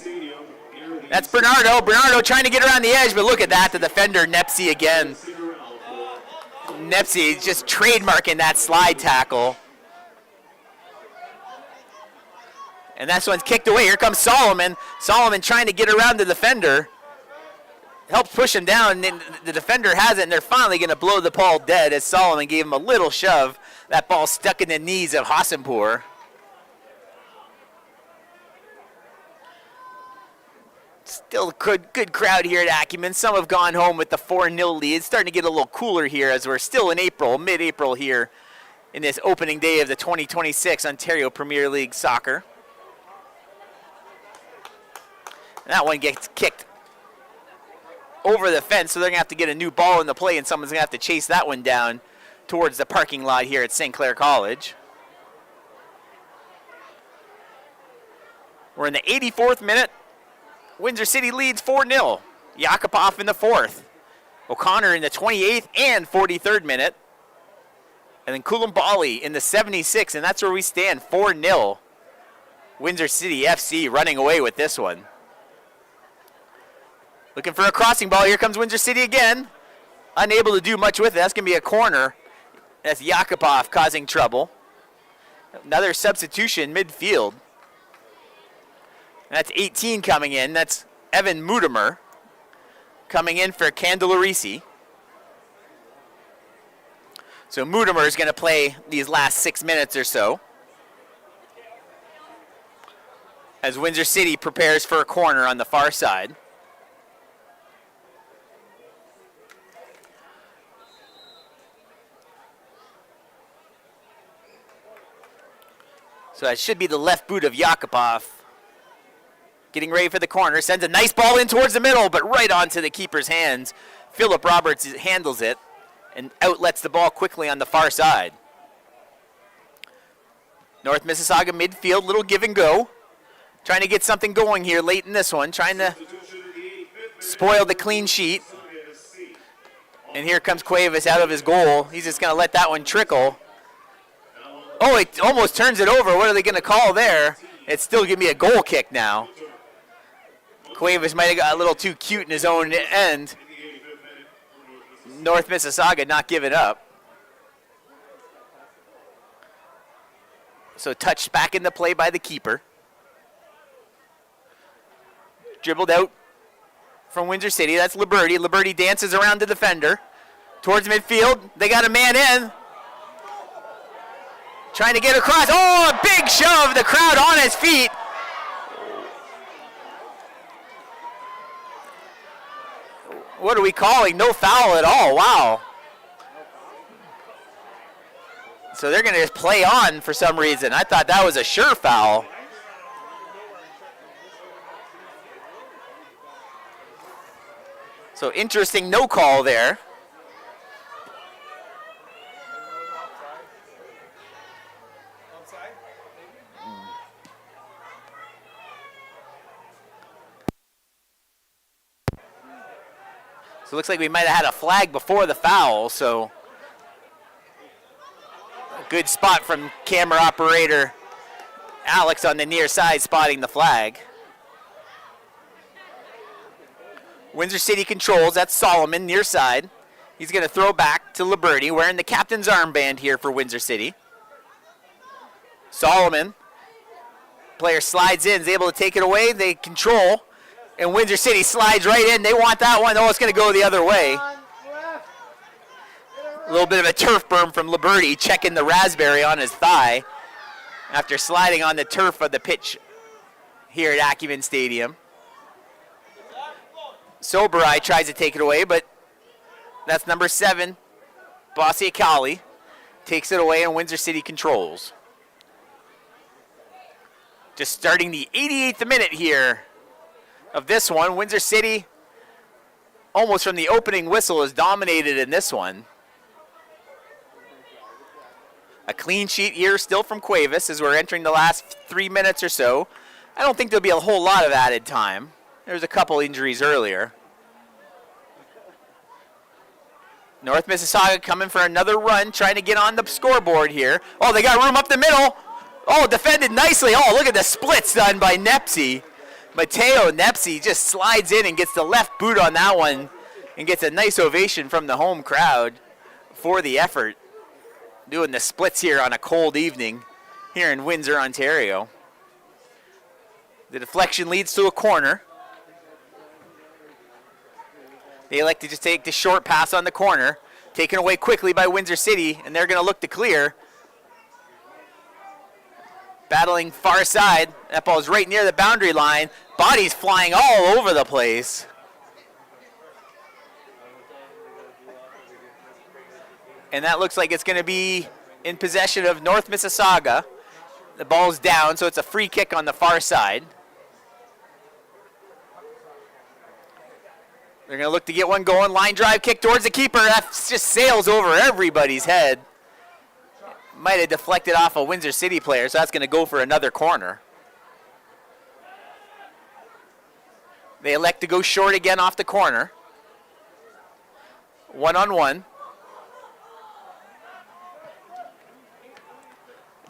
That's Bernardo. Bernardo trying to get around the edge, but look at that, the defender, Nepsy again. Nepsy just trademarking that slide tackle. And that one's kicked away. Here comes Solomon. Solomon trying to get around the defender. Helps push him down, and the defender has it, and they're finally going to blow the ball dead as Solomon gave him a little shove. That ball stuck in the knees of Hassanpour. Still a good crowd here at Acumen. Some have gone home with the 4-0 lead. It's starting to get a little cooler here as we're still in April, mid-April here in this opening day of the 2026 Ontario Premier League Soccer. That one gets kicked over the fence, so they're going to have to get a new ball in the play, and someone's going to have to chase that one down towards the parking lot here at St. Clair College. We're in the 84th minute. Windsor City leads 4-0. Yakupov in the 4th. O'Connor in the 28th and 43rd minute. And then Koulibaly in the 76th, and that's where we stand, 4-0. Windsor City FC running away with this one. Looking for a crossing ball. Here comes Windsor City again. Unable to do much with it. That's going to be a corner. That's Yakupov causing trouble. Another substitution midfield. That's 18 coming in. That's Evan Mutimer coming in for Candelarisi. So Mutimer is going to play these last 6 minutes or so, as Windsor City prepares for a corner on the far side. So that should be the left boot of Yakupov. Getting ready for the corner, sends a nice ball in towards the middle, but right onto the keeper's hands. Philip Roberts handles it and outlets the ball quickly on the far side. North Mississauga midfield, little give and go. Trying to get something going here late in this one, trying to spoil the clean sheet. And here comes Cuevas out of his goal. He's just going to let that one trickle. Oh, it almost turns it over. What are they going to call there? It's still going to be a goal kick now. Cuevas might have got a little too cute in his own end. North Mississauga not giving up. So touched back into play by the keeper. Dribbled out from Windsor City. That's Liberty. Liberty dances around the defender. Towards midfield. They got a man in. Trying to get across. Oh, a big shove. The crowd on his feet. What are we calling? No foul at all. Wow. So they're going to just play on for some reason. I thought that was a sure foul. So interesting no call there. So it looks like we might have had a flag before the foul, so a good spot from camera operator Alex on the near side spotting the flag. Windsor City controls, that's Solomon near side. He's going to throw back to Liberty, wearing the captain's armband here for Windsor City. Solomon, player slides in, is able to take it away, they control. And Windsor City slides right in. They want that one. Oh, it's going to go the other way. A little bit of a turf burn from Liberty, checking the raspberry on his thigh after sliding on the turf of the pitch here at Acumen Stadium. Soberai tries to take it away, but that's number 7, Bossy Akali, takes it away and Windsor City controls. Just starting the 88th minute here of this one. Windsor City, almost from the opening whistle, is dominated in this one. A clean sheet here still from Cuevas as we're entering the last 3 minutes or so. I don't think there'll be a whole lot of added time. There's a couple injuries earlier. North Mississauga coming for another run, trying to get on the scoreboard here. Oh, they got room up the middle. Oh, defended nicely. Oh, look at the splits done by Nepsy. Mateo Nepsy just slides in and gets the left boot on that one and gets a nice ovation from the home crowd for the effort. Doing the splits here on a cold evening here in Windsor, Ontario. The deflection leads to a corner. They elect to just take the short pass on the corner, taken away quickly by Windsor City, and they're going to look to clear. Battling far side. That ball is right near the boundary line. Bodies flying all over the place. And that looks like it's going to be in possession of North Mississauga. The ball's down, so it's a free kick on the far side. They're going to look to get one going. Line drive kick towards the keeper. That just sails over everybody's head. Might have deflected off a Windsor City player, so that's going to go for another corner. They elect to go short again off the corner. 1-on-1.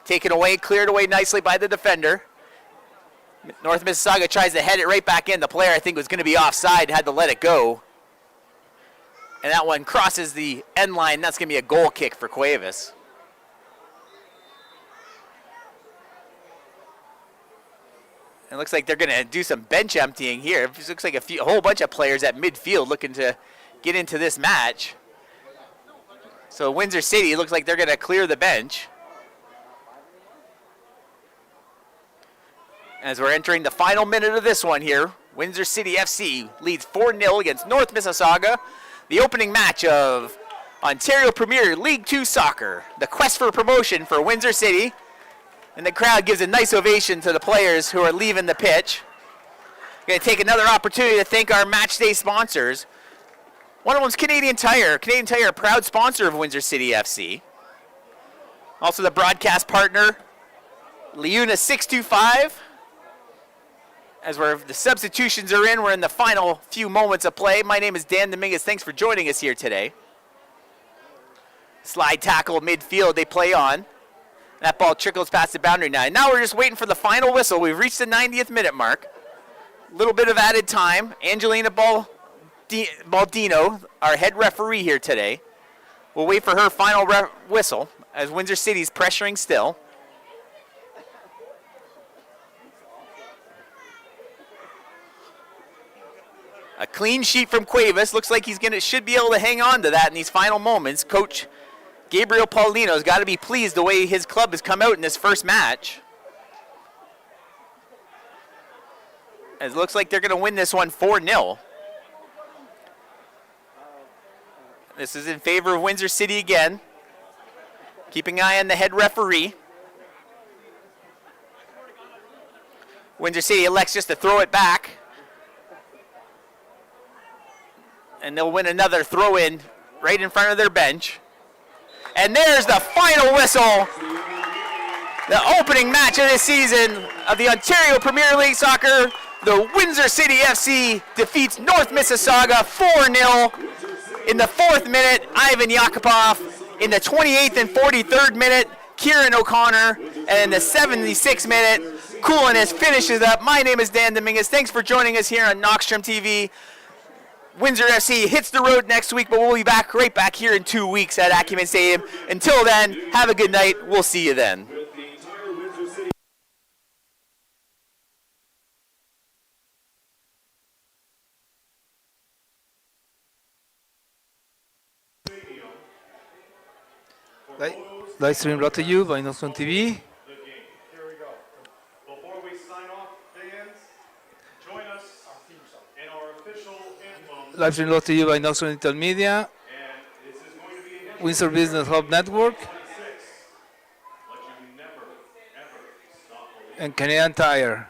Taken away, cleared away nicely by the defender. North Mississauga tries to head it right back in. The player, I think, was going to be offside, had to let it go. And that one crosses the end line. That's going to be a goal kick for Cuevas. It looks like they're going to do some bench emptying here. It looks like a whole bunch of players at midfield looking to get into this match. So Windsor City looks like they're going to clear the bench. As we're entering the final minute of this one here, Windsor City FC leads 4-0 against North Mississauga. The opening match of Ontario Premier League 2 Soccer. The quest for promotion for Windsor City. And the crowd gives a nice ovation to the players who are leaving the pitch. Going to take another opportunity to thank our match day sponsors. One of them is Canadian Tire. Canadian Tire, a proud sponsor of Windsor City FC. Also the broadcast partner, Leuna 625. As the substitutions are in, we're in the final few moments of play. My name is Dan Dominguez. Thanks for joining us here today. Slide tackle midfield, they play on. That ball trickles past the boundary line. Now we're just waiting for the final whistle. We've reached the 90th minute mark. A little bit of added time. Angelina Baldino, our head referee here today, will wait for her final whistle as Windsor City's pressuring still. A clean sheet from Cuevas. Looks like should be able to hang on to that in these final moments. Coach Gabriel Paulino's got to be pleased the way his club has come out in this first match. As it looks like they're going to win this one 4-0. This is in favor of Windsor City again. Keeping an eye on the head referee. Windsor City elects just to throw it back. And they'll win another throw-in right in front of their bench. And there's the final whistle. The opening match of this season of the Ontario Premier League Soccer. The Windsor City FC defeats North Mississauga 4-0 in the 4th minute. Ivan Yakupov in the 28th and 43rd minute. Kieran O'Connor. And in the 76th minute, Coolinas finishes up. My name is Dan Dominguez. Thanks for joining us here on NoxtromTV. Windsor FC hits the road next week, but we'll be right back here in 2 weeks at Acumen Stadium. Until then, have a good night. We'll see you then. Live stream brought to you by NoxtromTV. Live stream brought to you by Noxtrom Digital Media, Windsor Business Hub Network, and Canadian Tire.